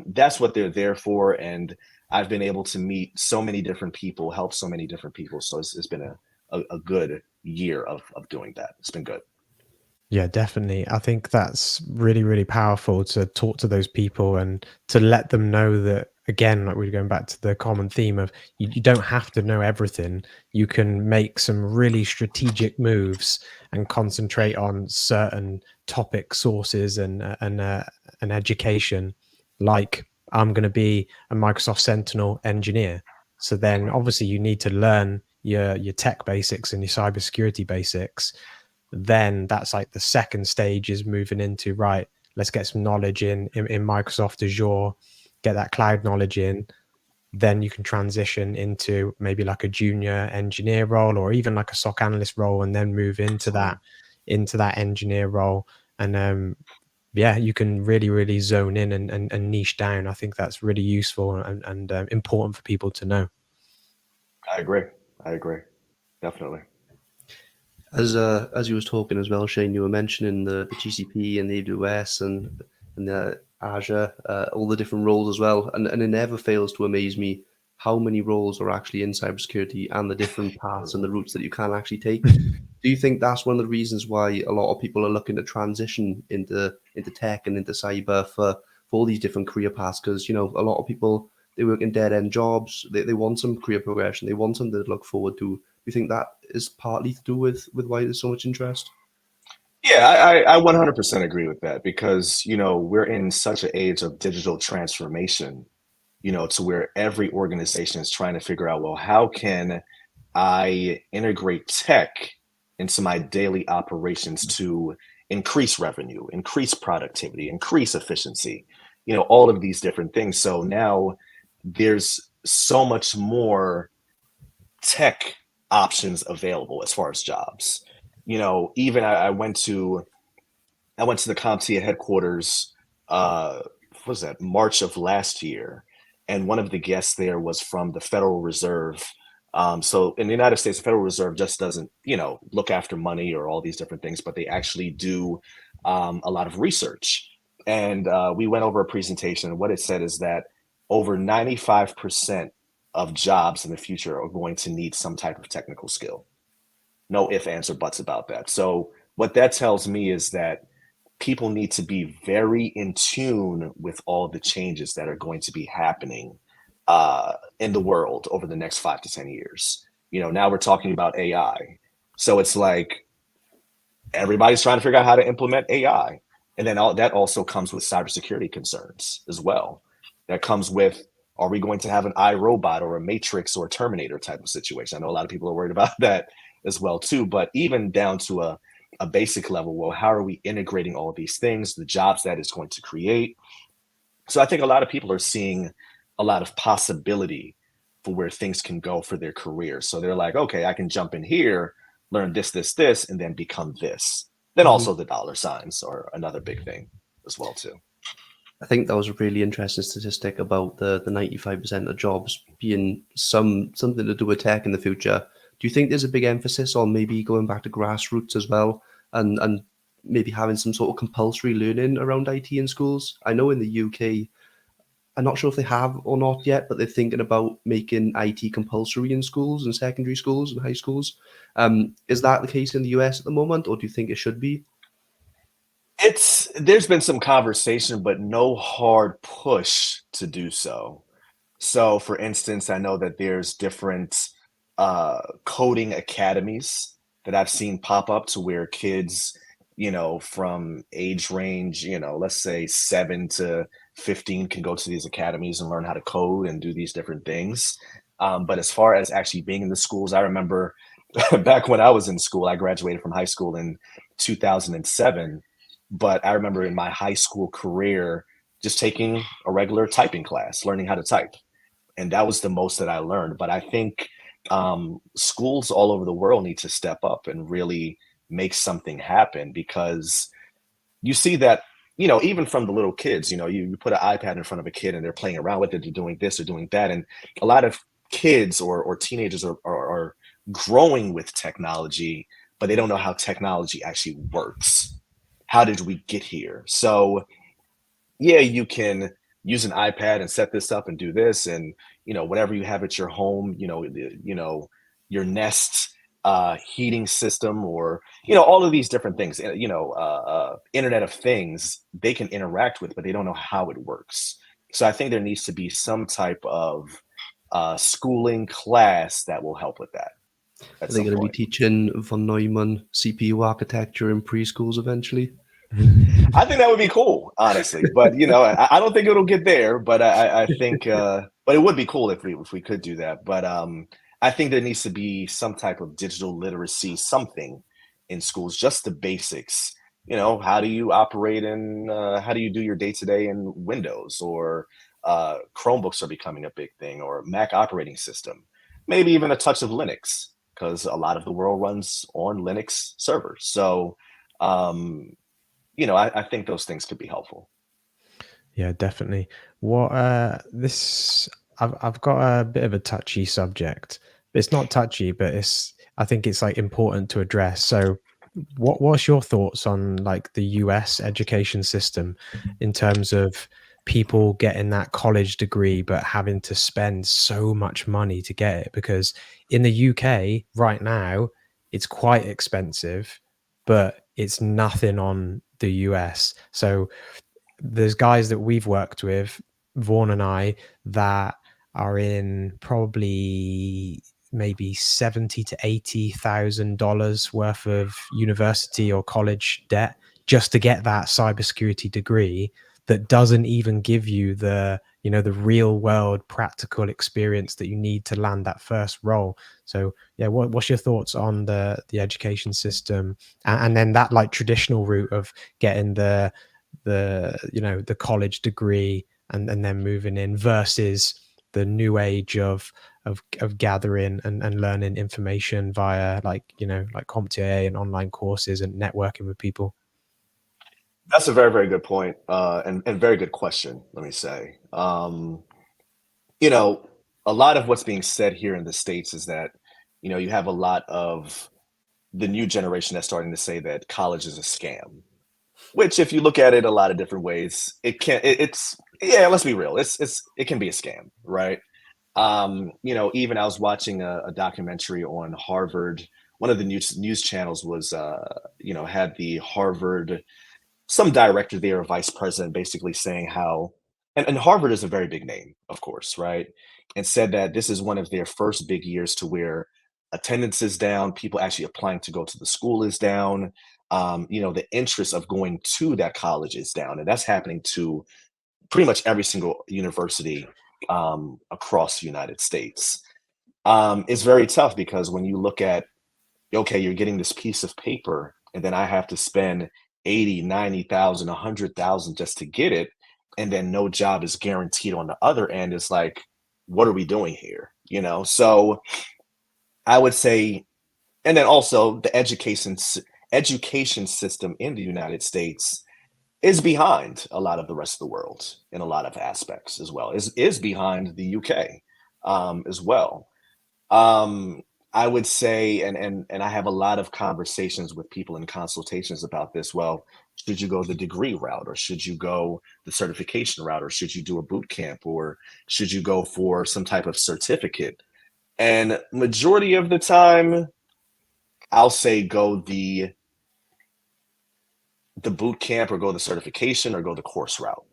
Speaker 2: that's what they're there for. And I've been able to meet so many different people, help so many different people. So it's been a good year of doing that. It's been good.
Speaker 1: Yeah, definitely. I think that's really, really powerful to talk to those people and to let them know that, again, like we're going back to the common theme of you don't have to know everything. You can make some really strategic moves and concentrate on certain topic sources and education. Like, I'm going to be a Microsoft Sentinel engineer. So then obviously you need to learn your tech basics and your cybersecurity basics. Then that's like the second stage, is moving into, right, let's get some knowledge in Microsoft Azure, get that cloud knowledge in. Then you can transition into maybe like a junior engineer role, or even like a SOC analyst role, and then move into that engineer role. And you can really, really zone in and niche down. I think that's really useful and important for people to know.
Speaker 2: I agree. Definitely.
Speaker 3: As you was talking as well, Shane, you were mentioning the GCP and the AWS and the Azure, all the different roles as well. And it never fails to amaze me how many roles are actually in cybersecurity and the different paths and the routes that you can actually take. Do you think that's one of the reasons why a lot of people are looking to transition into tech and into cyber for all these different career paths? Because, a lot of people, they work in dead-end jobs. They want some career progression. They want something to look forward to. Do you think that is partly to do with why there's so much interest?
Speaker 2: Yeah, I 100% agree with that, because, we're in such an age of digital transformation, to where every organization is trying to figure out, well, how can I integrate tech into my daily operations to increase revenue, increase productivity, increase efficiency, all of these different things. So now there's so much more tech options available as far as jobs. Even I went to the CompTIA headquarters, what was that, March of last year, and one of the guests there was from the Federal Reserve, So in the United States, the Federal Reserve just doesn't, look after money or all these different things, but they actually do a lot of research. And we went over a presentation, and what it said is that over 95% of jobs in the future are going to need some type of technical skill. No ifs, ands, or buts about that. So what that tells me is that people need to be very in tune with all the changes that are going to be happening in the world over the next 5 to 10 years. Now we're talking about AI. So it's like everybody's trying to figure out how to implement AI. And then that also comes with cybersecurity concerns as well. That comes with, are we going to have an iRobot or a Matrix or a Terminator type of situation? I know a lot of people are worried about that as well too, but even down to a basic level, well, how are we integrating all of these things, the jobs that it's going to create? So I think a lot of people are seeing a lot of possibility for where things can go for their career. So they're like, okay, I can jump in here, learn this, and then become this. Then also the dollar signs are another big thing as well too.
Speaker 3: I think that was a really interesting statistic about the 95% of jobs being something to do with tech in the future. Do you think there's a big emphasis on maybe going back to grassroots as well, and maybe having some sort of compulsory learning around IT in schools? I know in the UK, I'm not sure if they have or not yet, but they're thinking about making IT compulsory in schools and secondary schools and high schools. Is that the case in the US at the moment, or do you think it should be?
Speaker 2: There's been some conversation, but no hard push to do so. So for instance, I know that there's different coding academies that I've seen pop up to where kids, from age range, let's say 7 to 15 can go to these academies and learn how to code and do these different things. But as far as actually being in the schools, I remember back when I was in school, I graduated from high school in 2007. But I remember in my high school career, just taking a regular typing class, learning how to type. And that was the most that I learned. But I think schools all over the world need to step up and really make something happen, because you see that, even from the little kids, you put an iPad in front of a kid and they're playing around with it, they're doing this, they're doing that. And a lot of kids or teenagers are growing with technology, but they don't know how technology actually works. How did we get here? So yeah, you can use an iPad and set this up and do this, and whatever you have at your home, your Nest heating system, or all of these different things, Internet of Things, they can interact with, but they don't know how it works. So I think there needs to be some type of schooling class that will help with that.
Speaker 3: Are they going to be teaching von Neumann CPU architecture in preschools eventually?
Speaker 2: I think that would be cool, honestly. But I don't think it'll get there. But I think, but it would be cool if we could do that. But I think there needs to be some type of digital literacy, something in schools, just the basics. How do you operate in? How do you do your day to day in Windows, or Chromebooks are becoming a big thing, or Mac operating system, maybe even a touch of Linux, because a lot of the world runs on Linux servers. So. I think those things could be helpful.
Speaker 1: Yeah, definitely. I've got a bit of a touchy subject. It's not touchy, but I think it's like important to address. So what's your thoughts on like the US education system in terms of people getting that college degree but having to spend so much money to get it? Because in the UK right now, it's quite expensive, but it's nothing on the US. So there's guys that we've worked with, Vaughan and I, that are in probably maybe $70,000 to $80,000 worth of university or college debt just to get that cybersecurity degree that doesn't even give you the real world practical experience that you need to land that first role. So yeah, what's your thoughts on the education system, and then that like traditional route of getting the college degree and then moving in versus the new age of gathering and learning information via like CompTIA and online courses and networking with people?
Speaker 2: That's a very, very good point, and very good question, let me say. a lot of what's being said here in the States is that, you have a lot of the new generation that's starting to say that college is a scam. Which, if you look at it a lot of different ways, it's yeah. Let's be real. It can be a scam, right? Even I was watching a documentary on Harvard. One of the news channels was, had the Harvard, some director there, or vice president, basically saying how, and Harvard is a very big name, of course, right? And said that this is one of their first big years to where attendance is down, people actually applying to go to the school is down. The interest of going to that college is down, and that's happening to pretty much every single university across the United States. It's very tough because when you look at, okay, you're getting this piece of paper, and then I have to spend 80, 90,000, 100,000 just to get it, and then no job is guaranteed on the other end. It's like, what are we doing here? So I would say, and then also the education system in the United States is behind a lot of the rest of the world in a lot of aspects as well. Is behind the UK as well. I would say, and I have a lot of conversations with people in consultations about this. Well, should you go the degree route, or should you go the certification route, or should you do a boot camp, or should you go for some type of certificate? And majority of the time, I'll say go the boot camp, or go the certification, or go the course route.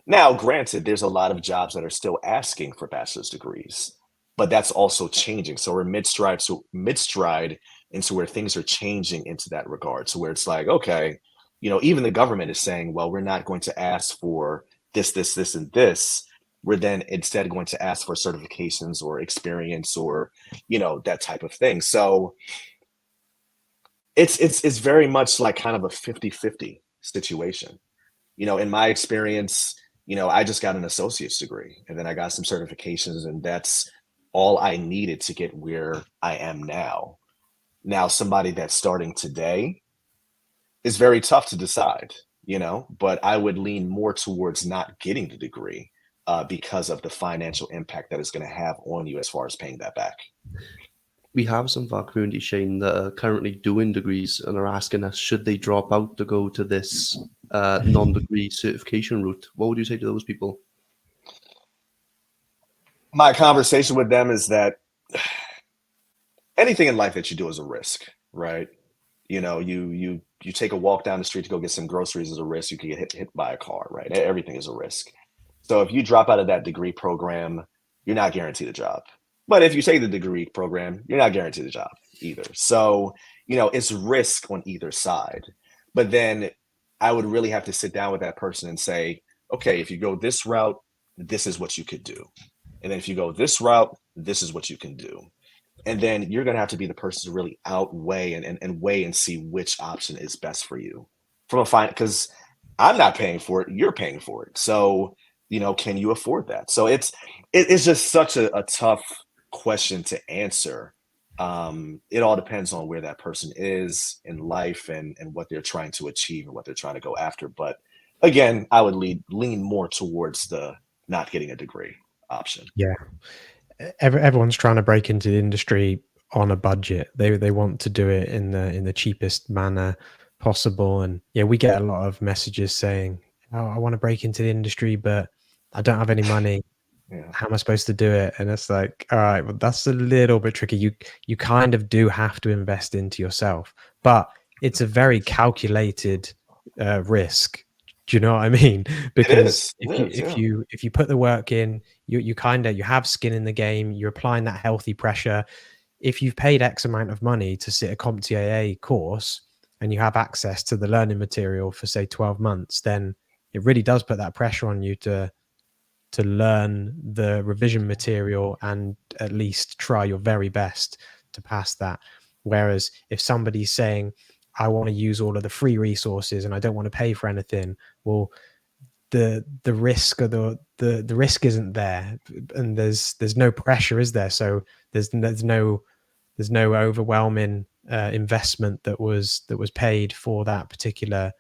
Speaker 2: Now, granted, there's a lot of jobs that are still asking for bachelor's degrees, but that's also changing. So we're mid-stride into where things are changing into that regard. So where it's like, okay, even the government is saying, well, we're not going to ask for this, this, this, and this. We're then instead going to ask for certifications or experience, or, that type of thing. So it's very much like kind of a 50-50 situation. In my experience, I just got an associate's degree, and then I got some certifications, and that's all I needed to get where I am now. Now, somebody that's starting today is very tough to decide, but I would lean more towards not getting the degree because of the financial impact that it's going to have on you as far as paying that back.
Speaker 3: We have some of our community, Shane, that are currently doing degrees and are asking us, should they drop out to go to this non-degree certification route? What would you say to those people?
Speaker 2: My conversation with them is that anything in life that you do is a risk, right? You take a walk down the street to go get some groceries is a risk. You could get hit by a car, right? Everything is a risk. So if you drop out of that degree program, you're not guaranteed a job. But if you take the degree program, you're not guaranteed a job either. So, it's risk on either side. But then I would really have to sit down with that person and say, okay, if you go this route, this is what you could do. And then if you go this route, this is what you can do. And then you're going to have to be the person to really outweigh and weigh and see which option is best for you from a fine, because I'm not paying for it. You're paying for it. So, can you afford that? So it's just such a tough question to answer. It all depends on where that person is in life and what they're trying to achieve and what they're trying to go after. But again, I would lean more towards the not getting a degree option.
Speaker 1: Yeah. Everyone's trying to break into the industry on a budget. They want to do it in the cheapest manner possible. And yeah, we get a lot of messages saying, oh, I want to break into the industry, but I don't have any money. Yeah. How am I supposed to do it? And it's like, all right, well, that's a little bit tricky. You kind of do have to invest into yourself, but it's a very calculated risk. Do you know what I mean? Because if you put the work in, you have skin in the game. You're applying that healthy pressure. If you've paid X amount of money to sit a CompTIA course and you have access to the learning material for say 12 months, then it really does put that pressure on you to learn the revision material and at least try your very best to pass that. Whereas if somebody's saying, I want to use all of the free resources and I don't want to pay for anything, well, the risk or the risk isn't there, and there's no pressure, is there? So there's no overwhelming investment that was paid for that particular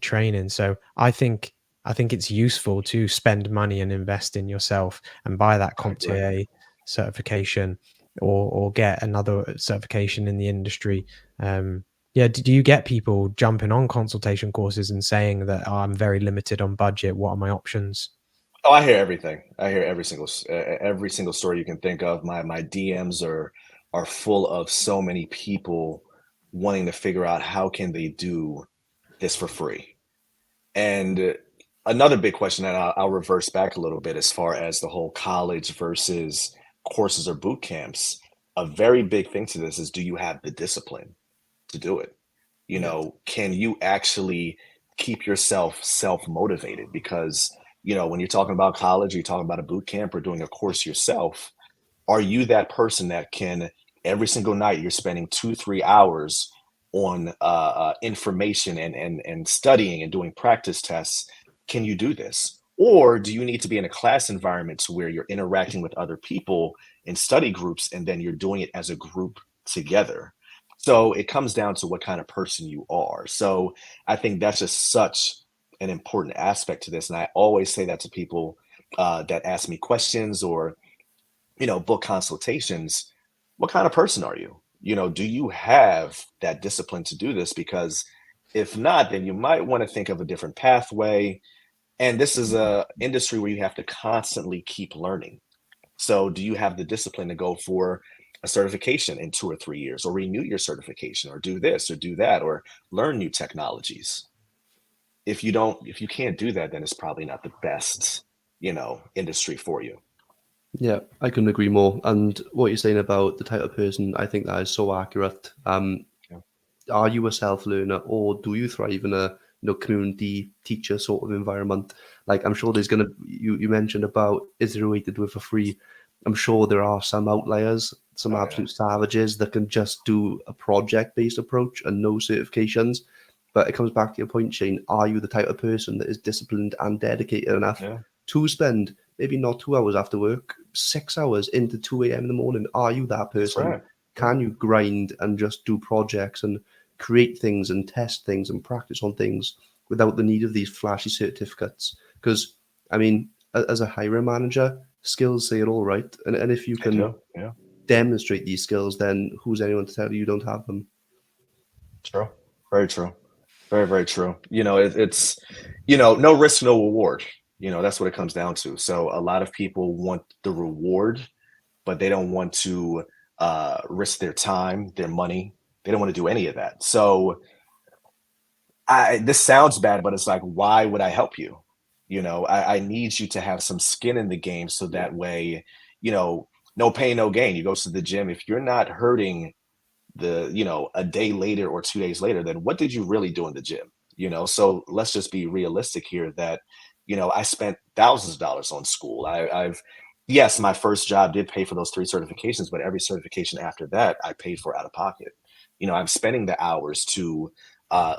Speaker 1: training. So I think it's useful to spend money and invest in yourself and buy that CompTIA certification or get another certification in the industry. Yeah, do you get people jumping on consultation courses and saying that, oh, I'm very limited on budget, what are my options?
Speaker 2: Oh, I hear everything. I hear every single story you can think of. My DMs are full of so many people wanting to figure out how can they do this for free. And another big question that I'll reverse back a little bit as far as the whole college versus courses or boot camps. A very big thing to this is, do you have the discipline to do it? You know, can you actually keep yourself self-motivated? Because, when you're talking about college, you're talking about a boot camp or doing a course yourself, are you that person that can every single night you're spending 2-3 hours on information and studying and doing practice tests? Can you do this? Or do you need to be in a class environment to where you're interacting with other people in study groups and then you're doing it as a group together? So it comes down to what kind of person you are. So I think that's just such an important aspect to this. And I always say that to people that ask me questions or book consultations. What kind of person are you? Do you have that discipline to do this? Because if not, then you might want to think of a different pathway. And this is a industry where you have to constantly keep learning. So do you have the discipline to go for a certification in 2 or 3 years, or renew your certification, or do this or do that, or learn new technologies? If you can't do that, then it's probably not the best, industry for you.
Speaker 3: Yeah, I couldn't agree more. And what you're saying about the type of person, I think that is so accurate. Are you a self-learner, or do you thrive in a community teacher sort of environment? Like, I'm sure there's gonna you mentioned about, is there a way to do it for free? I'm sure there are some outliers, some absolute savages that can just do a project-based approach and no certifications. But it comes back to your point, Shane. Are you the type of person that is disciplined and dedicated enough to spend maybe not 2 hours after work, 6 hours into 2 a.m. in the morning? Are you that person?
Speaker 2: That's right.
Speaker 3: Can you grind and just do projects and create things and test things and practice on things without the need of these flashy certificates? Because, I mean, as a hiring manager, skills say it all, right? And if you can demonstrate these skills, then who's anyone to tell you don't have them?
Speaker 2: True. Very true. Very, very true. It's no risk, no reward. That's what it comes down to. So a lot of people want the reward, but they don't want to risk their time, their money. They don't want to do any of that. So this sounds bad, but it's like, why would I help you? I need you to have some skin in the game, so that way, no pain, no gain. You go to the gym. If you're not hurting a day later or 2 days later, then what did you really do in the gym? So let's just be realistic here that, I spent thousands of dollars on school. Yes, my first job did pay for those 3 certifications, but every certification after that, I paid for out of pocket. I'm spending the hours to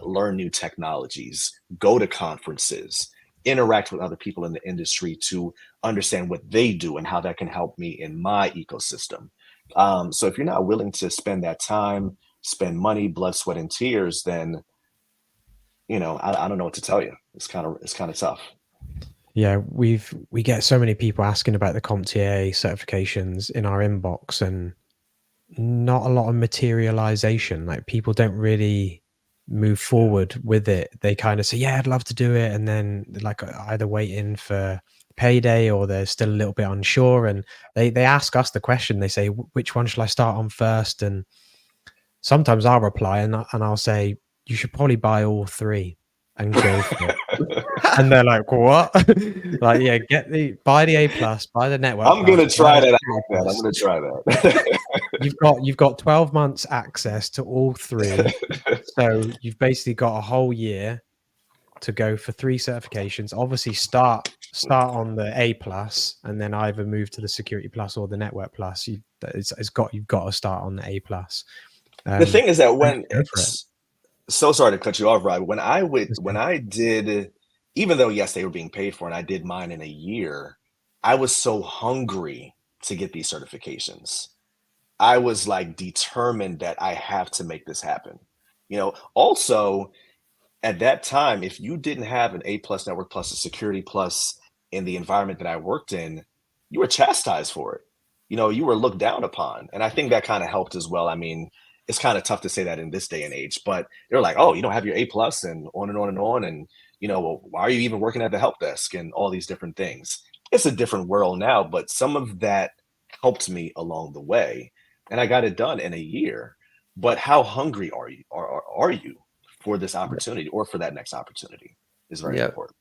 Speaker 2: learn new technologies, go to conferences, interact with other people in the industry to understand what they do and how that can help me in my ecosystem. So if you're not willing to spend that time, spend money, blood, sweat, and tears, then, I don't know what to tell you. It's kind of tough.
Speaker 1: Yeah, we get so many people asking about the CompTIA certifications in our inbox, and not a lot of materialization. Like, people don't really move forward with it. They kind of say, yeah, I'd love to do it, and then like either waiting for payday or they're still a little bit unsure, and they ask us the question. They say, which one shall I start on first? And sometimes I'll reply and I'll say, you should probably buy all 3 and go for it. And they're like, what? Like, yeah, buy the A+, buy the network.
Speaker 2: I'm gonna try that. I'm gonna try that.
Speaker 1: You've got 12 months access to all 3. So you've basically got a whole year to go for 3 certifications. Obviously start on the A+, and then either move to the Security Plus or the Network Plus. You've got to start on the A+.
Speaker 2: The thing is that so sorry to cut you off, Rob. When I did, even though yes, they were being paid for, and I did mine in a year, I was so hungry to get these certifications. I was like determined that I have to make this happen. Also at that time, if you didn't have an A+, Network Plus, a Security Plus in the environment that I worked in, you were chastised for it. you were looked down upon. And I think that kind of helped as well. I mean, it's kind of tough to say that in this day and age, but they're like, oh, you don't have your A plus and on and on and on. And, well, why are you even working at the help desk and all these different things? It's a different world now, but some of that helped me along the way. And I got it done in a year. But how hungry are you? Are you for this opportunity or for that next opportunity is very important.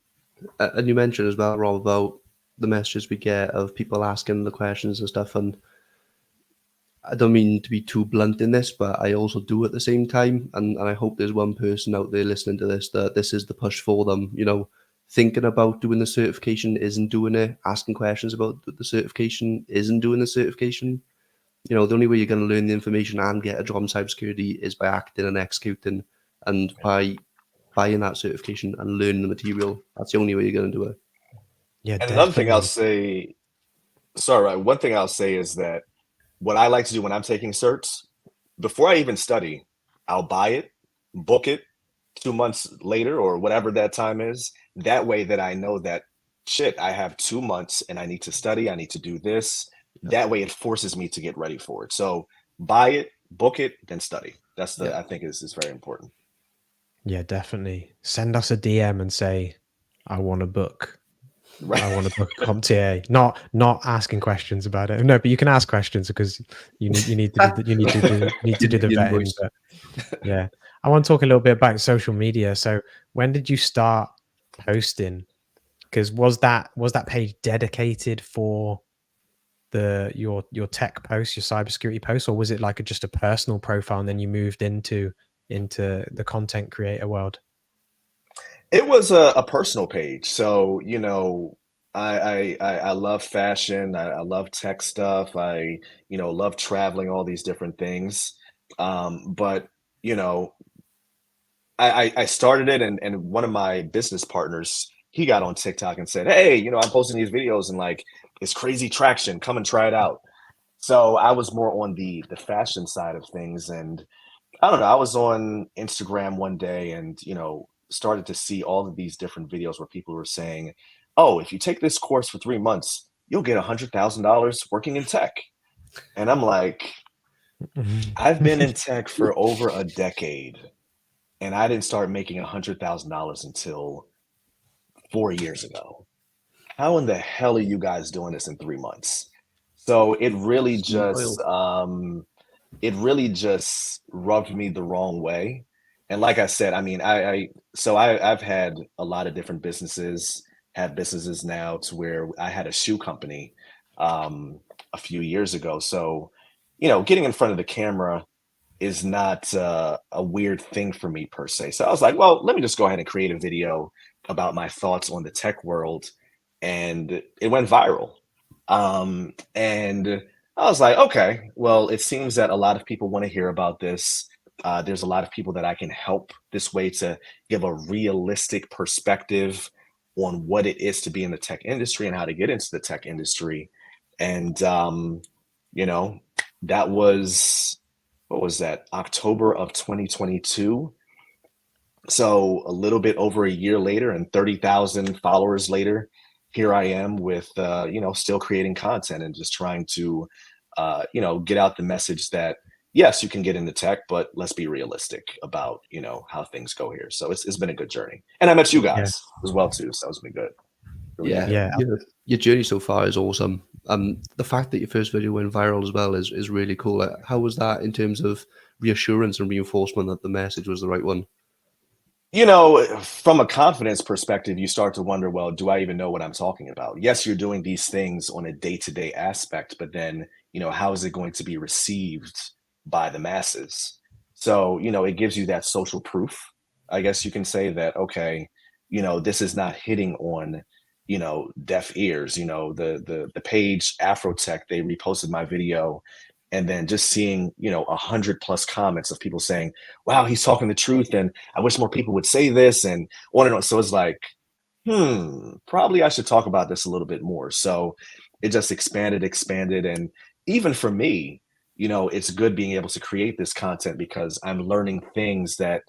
Speaker 3: And you mentioned as well, Rob, about the messages we get of people asking the questions and stuff. And I don't mean to be too blunt in this, but I also do at the same time. And I hope there's one person out there listening to this that this is the push for them. Thinking about doing the certification isn't doing it. Asking questions about the certification isn't doing the certification. The only way you're going to learn the information and get a job in cybersecurity is by acting and executing, and by buying that certification and learning the material. That's the only way you're going to do it.
Speaker 1: Yeah,
Speaker 2: and another thing I'll say, one thing I'll say is that what I like to do when I'm taking certs, before I even study, I'll buy it, book it 2 months later or whatever that time is. That way that I know that, shit, I have 2 months and I need to study, I need to do this. That way it forces me to get ready for it. So buy it, book it, then study. That's I think is very important.
Speaker 1: Yeah, definitely. Send us a DM and say, I want a book. Right. I want to book CompTIA. Not asking questions about it. No, but you can ask questions because you need to do the vetting. But yeah, I want to talk a little bit about social media. So when did you start posting? Because was that page dedicated for your tech posts, your cybersecurity posts, or was it like just a personal profile and then you moved into the content creator world?
Speaker 2: It was a personal page. So, I love fashion. I love tech stuff. I, love traveling, all these different things. But, I started it and one of my business partners, he got on TikTok and said, hey, I'm posting these videos and like it's crazy traction. Come and try it out. So I was more on the fashion side of things. And I don't know, I was on Instagram one day and, started to see all of these different videos where people were saying, oh, if you take this course for 3 months, you'll get $100,000 working in tech. And I'm like, I've been in tech for over a decade and I didn't start making $100,000 until 4 years ago. How in the hell are you guys doing this in 3 months? So it really just rubbed me the wrong way. And like I said, I mean, I've had a lot of different businesses, have businesses now to where I had a shoe company a few years ago. So, getting in front of the camera is not a weird thing for me per se. So I was like, well, let me just go ahead and create a video about my thoughts on the tech world. And it went viral. And I was like, okay, well, it seems that a lot of people want to hear about this. There's a lot of people that I can help this way to give a realistic perspective on what it is to be in the tech industry and how to get into the tech industry. And, that was, what was that? October of 2022. So a little bit over a year later and 30,000 followers later, here I am with, still creating content and just trying to, get out the message that, yes, you can get into tech, but let's be realistic about, how things go here. So it's been a good journey. And I met you guys as well, too. So it's been good.
Speaker 3: Really good. Your journey so far is awesome. The fact that your first video went viral as well is really cool. How was that in terms of reassurance and reinforcement that the message was the right one?
Speaker 2: From a confidence perspective, you start to wonder, well, do I even know what I'm talking about? Yes, you're doing these things on a day-to-day aspect, but then, how is it going to be received by the masses? So, it gives you that social proof. I guess you can say that, okay, this is not hitting on, deaf ears. The page Afrotech, they reposted my video. And then just seeing, 100+ comments of people saying, wow, he's talking the truth. And I wish more people would say this and on and on. So it's like, probably I should talk about this a little bit more. So it just expanded. And even for me, it's good being able to create this content because I'm learning things that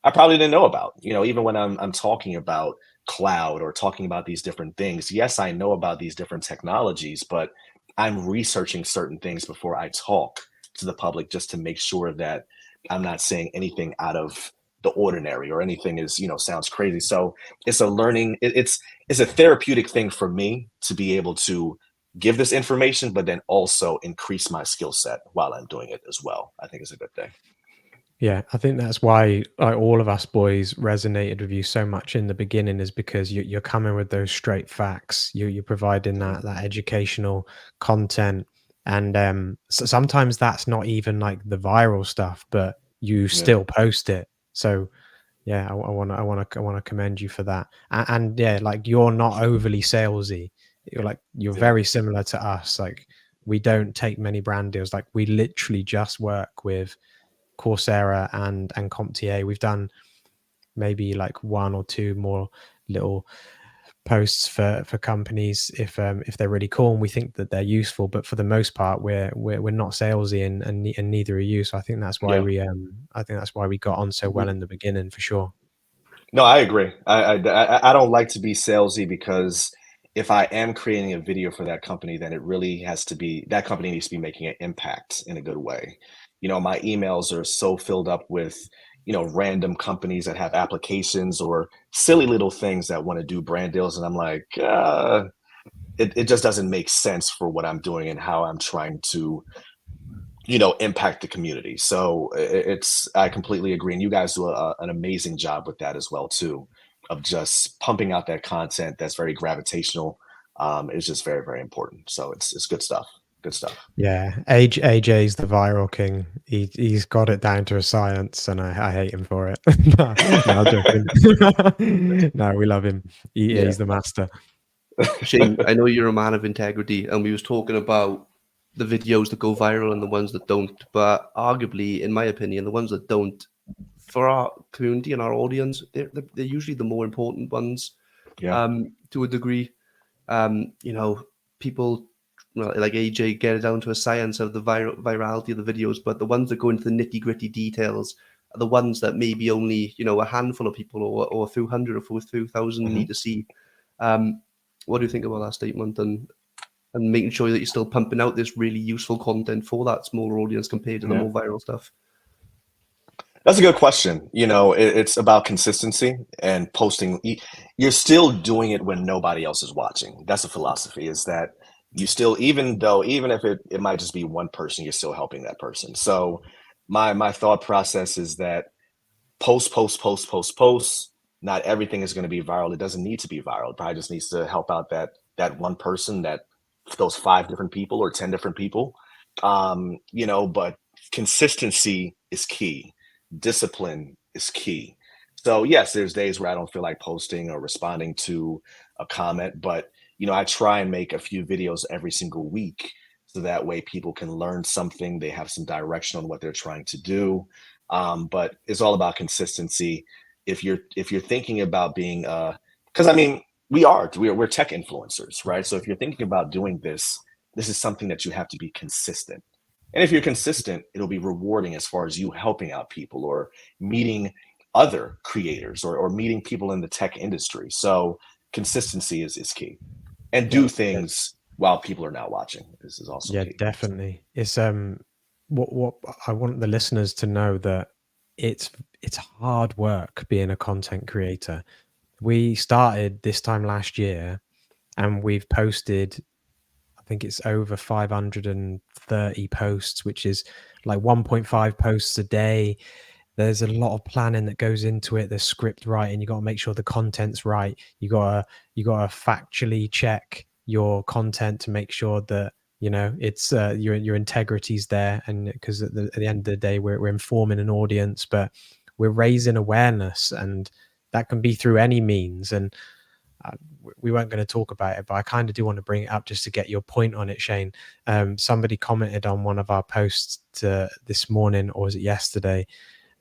Speaker 2: I probably didn't know about, even when I'm talking about cloud or talking about these different things. Yes, I know about these different technologies, but I'm researching certain things before I talk to the public, just to make sure that I'm not saying anything out of the ordinary or anything is, sounds crazy. So it's a learning, it's a therapeutic thing for me to be able to give this information, but then also increase my skill set while I'm doing it as well. I think it's a good thing.
Speaker 1: Yeah, I think that's why all of us boys resonated with you so much in the beginning, is because you're coming with those straight facts. You're providing that educational content, and so sometimes that's not even like the viral stuff, but you
Speaker 2: Yeah.
Speaker 1: still post it. So yeah, I want to commend you for that. And yeah, like, you're not overly salesy. You're
Speaker 2: Yeah.
Speaker 1: very similar to us. Like, we don't take many brand deals. Like, we literally just work with Coursera and CompTIA. We've done maybe like one or two more little posts for companies if they're really cool and we think that they're useful, but for the most part we're not salesy, and neither are you. So I think that's why
Speaker 2: Yeah.
Speaker 1: we got on so well in the beginning, for sure.
Speaker 2: No, I agree. I don't like to be salesy, because if I am creating a video for that company, then it really has to be, that company needs to be making an impact in a good way. My emails are so filled up with, random companies that have applications or silly little things that want to do brand deals. And I'm like, it just doesn't make sense for what I'm doing and how I'm trying to, impact the community. So I completely agree. And you guys do an amazing job with that as well, too, of just pumping out that content that's very gravitational. It's just very, very important. So it's good stuff. Good stuff.
Speaker 1: Yeah, AJ's the viral king. He's got it down to a science, and I hate him for it. No, I'm joking. No, we love him. He's the master.
Speaker 3: Shane, I know you're a man of integrity, and we was talking about the videos that go viral and the ones that don't. But arguably, in my opinion, the ones that don't, for our community and our audience, they're usually the more important ones.
Speaker 2: Yeah.
Speaker 3: To a degree, people like AJ get it down to a science of the virality of the videos, but the ones that go into the nitty gritty details are the ones that maybe only a handful of people or a few hundred or a few thousand need to see. What do you think about that statement, and making sure that you're still pumping out this really useful content for that smaller audience compared to the more viral stuff?
Speaker 2: That's a good question. It's about consistency and posting. You're still doing it when nobody else is watching. That's a philosophy, is that you still, even if it might just be one person, you're still helping that person. So my thought process is that post. Not everything is going to be viral. It doesn't need to be viral. It probably just needs to help out that one person, those 5 different people or 10 different people. But consistency is key. Discipline is key. So yes, there's days where I don't feel like posting or responding to a comment, but I try and make a few videos every single week, so that way people can learn something. They have some direction on what they're trying to do. But it's all about consistency. If you're thinking about being, because we're tech influencers, right? So if you're thinking about doing this is something that you have to be consistent. And if you're consistent, it'll be rewarding as far as you helping out people or meeting other creators or meeting people in the tech industry. So consistency is key. And do things while people are not watching. This is also key.
Speaker 1: Definitely. It's what I want the listeners to know, that it's hard work being a content creator. We started this time last year, and we've posted, I think it's over 530 posts, which is like 1.5 posts a day. There's a lot of planning that goes into it. There's script writing. You got to make sure the content's right. You gotta factually check your content to make sure that it's your integrity's there. And because at the end of the day, we're informing an audience, but we're raising awareness, and that can be through any means. And we weren't going to talk about it, but I kind of do want to bring it up just to get your point on it, Shane. Somebody commented on one of our posts this morning, or was it yesterday?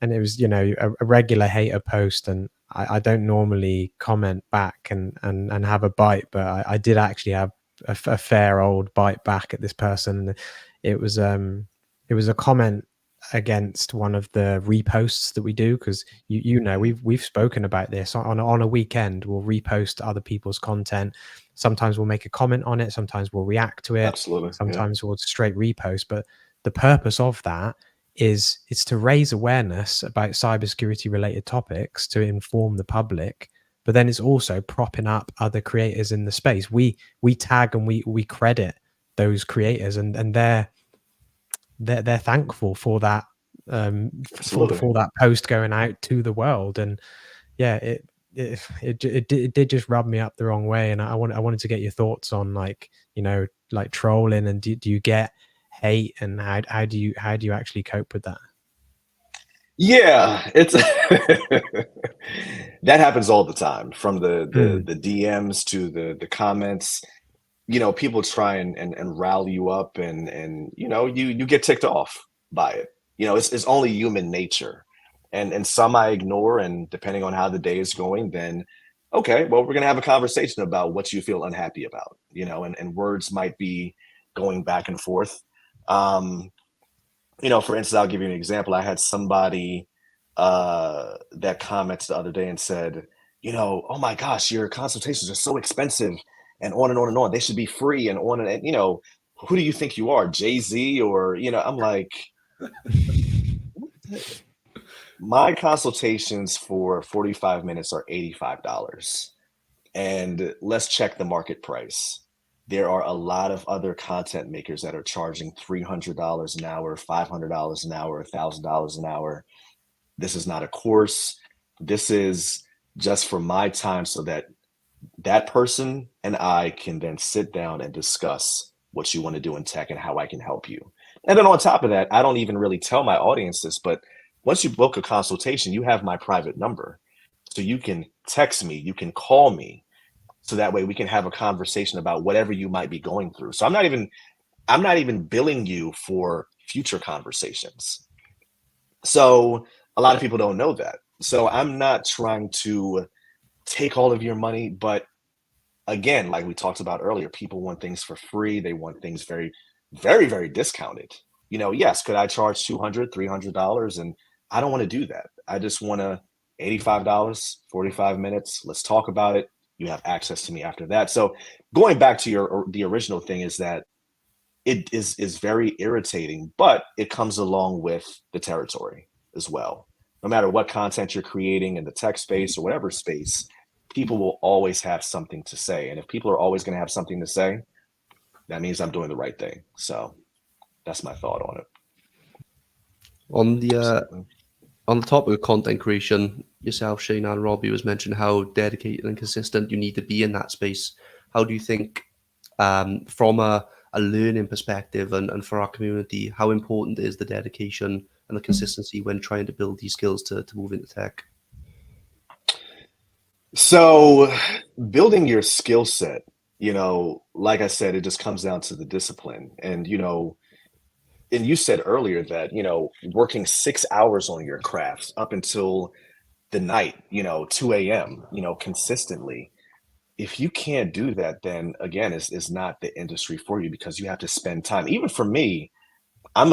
Speaker 1: And it was, a regular hater post, and I don't normally comment back and have a bite, but I did actually have a fair old bite back at this person. And it was a comment against one of the reposts that we do, because you know we've spoken about this on a weekend. We'll repost other people's content. Sometimes we'll make a comment on it, sometimes we'll react to it,
Speaker 2: Absolutely.
Speaker 1: sometimes we'll straight repost. But the purpose of that is it's to raise awareness about cybersecurity related topics, to inform the public, but then it's also propping up other creators in the space. We tag and we credit those creators, and they're thankful for that, for that post going out to the world. And yeah, it did just rub me up the wrong way. And I wanted to get your thoughts on, like, you know, like trolling, and do you get hate, and how do you actually cope with that?
Speaker 2: Yeah, it's that happens all the time, from the DMs to the comments. You know, people try and rally you up, and you know, you get ticked off by it. You know, it's only human nature. And some I ignore, and depending on how the day is going, then okay, well, we're gonna have a conversation about what you feel unhappy about, you know, and words might be going back and forth. You know, for instance, I'll give you an example. I had somebody that comments the other day and said, you know, oh my gosh, your consultations are so expensive, and on and on and on. They should be free, and on, and you know, who do you think you are, Jay-Z? Or, you know, I'm like, my consultations for 45 minutes are $85. And let's check the market price. There are a lot of other content makers that are charging $300 an hour, $500 an hour, $1,000 an hour. This is not a course. This is just for my time, so that that person and I can then sit down and discuss what you want to do in tech and how I can help you. And then on top of that, I don't even really tell my audience this, but once you book a consultation, you have my private number. So you can text me, you can call me, so that way we can have a conversation about whatever you might be going through. So I'm not even billing you for future conversations. So a lot of people don't know that. So I'm not trying to take all of your money, but again, like we talked about earlier, people want things for free. They want things very, very, very discounted. You know, yes, could I charge $200, $300? And I don't want to do that. I just want to $85, 45 minutes. Let's talk about it. You have access to me after that. So going back to the original thing, is that it is very irritating, but it comes along with the territory as well. No matter what content you're creating in the tech space or whatever space, people will always have something to say. And if people are always going to have something to say, that means I'm doing the right thing. So that's my thought on it.
Speaker 3: On the topic of content creation, yourself, Shane, and Robbie was mentioned how dedicated and consistent you need to be in that space. How do you think, from a learning perspective and for our community, how important is the dedication and the consistency when trying to build these skills to move into tech?
Speaker 2: So building your skill set, you know, like I said, it just comes down to the discipline. And, you know, and you said earlier that, you know, working 6 hours on your craft up until the night, you know, 2 a.m., you know, consistently. If you can't do that, then again, it's not the industry for you, because you have to spend time. Even for me, I'm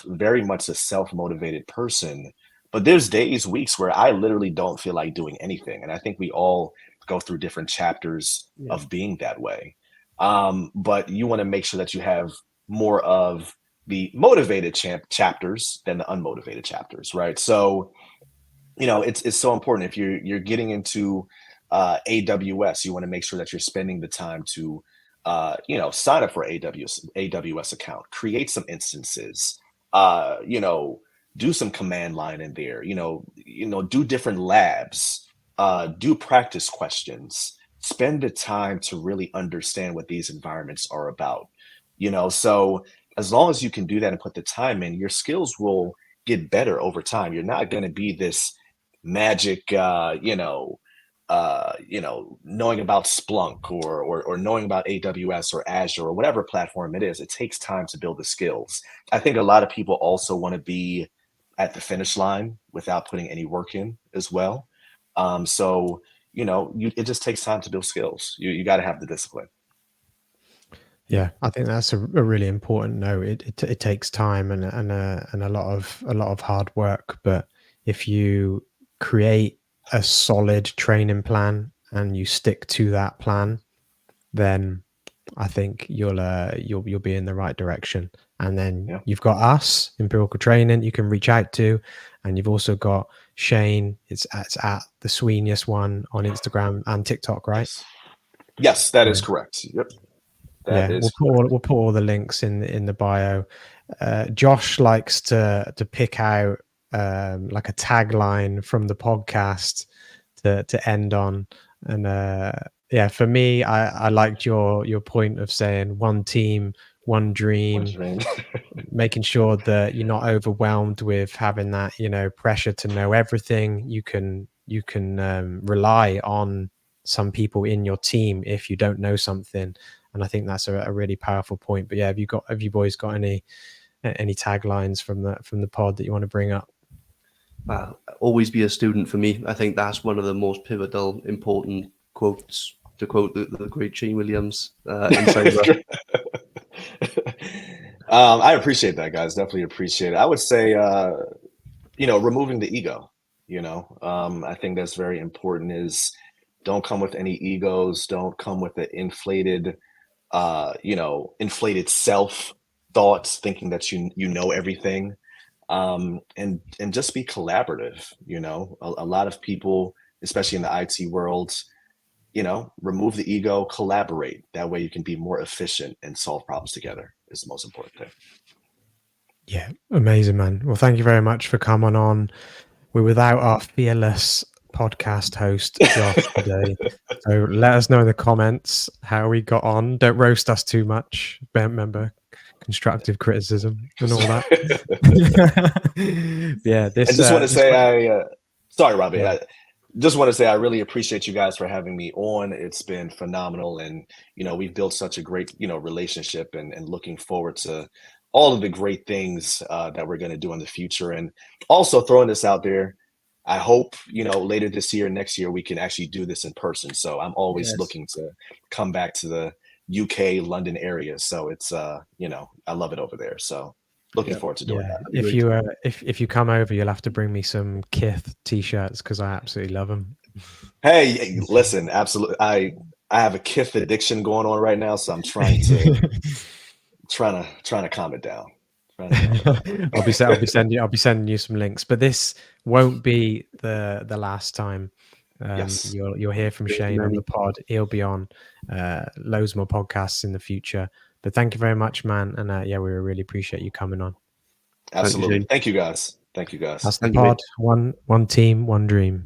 Speaker 2: very much a self-motivated person, but there's days, weeks where I literally don't feel like doing anything. And I think we all go through different chapters of being that way. But you want to make sure that you have more of the motivated chapters than the unmotivated chapters, right? So, you know, it's so important. If you're getting into AWS, you want to make sure that you're spending the time to you know, sign up for AWS account, create some instances, you know, do some command line in there, you know, do different labs, do practice questions, spend the time to really understand what these environments are about, you know. So as long as you can do that and put the time in, your skills will get better over time. You're not going to be this magic, you know, knowing about Splunk or knowing about AWS or Azure or whatever platform it is. It takes time to build the skills. I think a lot of people also want to be at the finish line without putting any work in as well. So, you know, it just takes time to build skills. You got to have the discipline.
Speaker 1: Yeah, I think that's a really important note. It takes time and a lot of hard work, but if you create a solid training plan and you stick to that plan, then I think you'll be in the right direction. And then you've got us, Empirical Training, you can reach out to, and you've also got Shane. It's at the Sweenius one on Instagram and TikTok, right?
Speaker 2: Yes, that is correct. Yep.
Speaker 1: We'll put all the links in the bio. Josh likes to pick out like a tagline from the podcast to end on, and for me, I liked your point of saying one team, one dream, making sure that you're not overwhelmed with having that pressure to know everything. You can rely on some people in your team if you don't know something. And I think that's a really powerful point. But yeah, have you boys got any taglines from the pod that you want to bring up?
Speaker 3: Always be a student for me. I think that's one of the most pivotal, important quotes, to quote the great Shane Williams. I
Speaker 2: appreciate that, guys. Definitely appreciate it. I would say, removing the ego. I think that's very important. Is don't come with any egos. Don't come with the inflated self thoughts, thinking that you know everything, and just be collaborative. A lot of people, especially in the IT world, remove the ego, collaborate. That way you can be more efficient and solve problems together is the most important thing.
Speaker 1: Yeah, amazing, man. Well, thank you very much for coming on. We're without our fearless podcast host, Josh, today. So let us know in the comments how we got on. Don't roast us too much. Remember, constructive criticism and all that.
Speaker 2: I just want to say, sorry, Robbie. Yeah. I just want to say I really appreciate you guys for having me on. It's been phenomenal. And, we've built such a great, relationship and looking forward to all of the great things that we're going to do in the future. And also throwing this out there, I hope, later this year, next year, we can actually do this in person. So I'm always looking to come back to the UK, London area. So it's, I love it over there. So looking forward to doing that.
Speaker 1: If you come over, you'll have to bring me some Kith t-shirts because I absolutely love them.
Speaker 2: Hey, listen, absolutely. I have a Kith addiction going on right now. So I'm trying to calm it down.
Speaker 1: I'll be sending you some links, but this won't be the last time. You'll hear from Shane on the pod. He'll be on loads more podcasts in the future. But thank you very much, man. And we really appreciate you coming on.
Speaker 2: Absolutely. Thank you, guys.
Speaker 1: That's the pod. One team, one dream.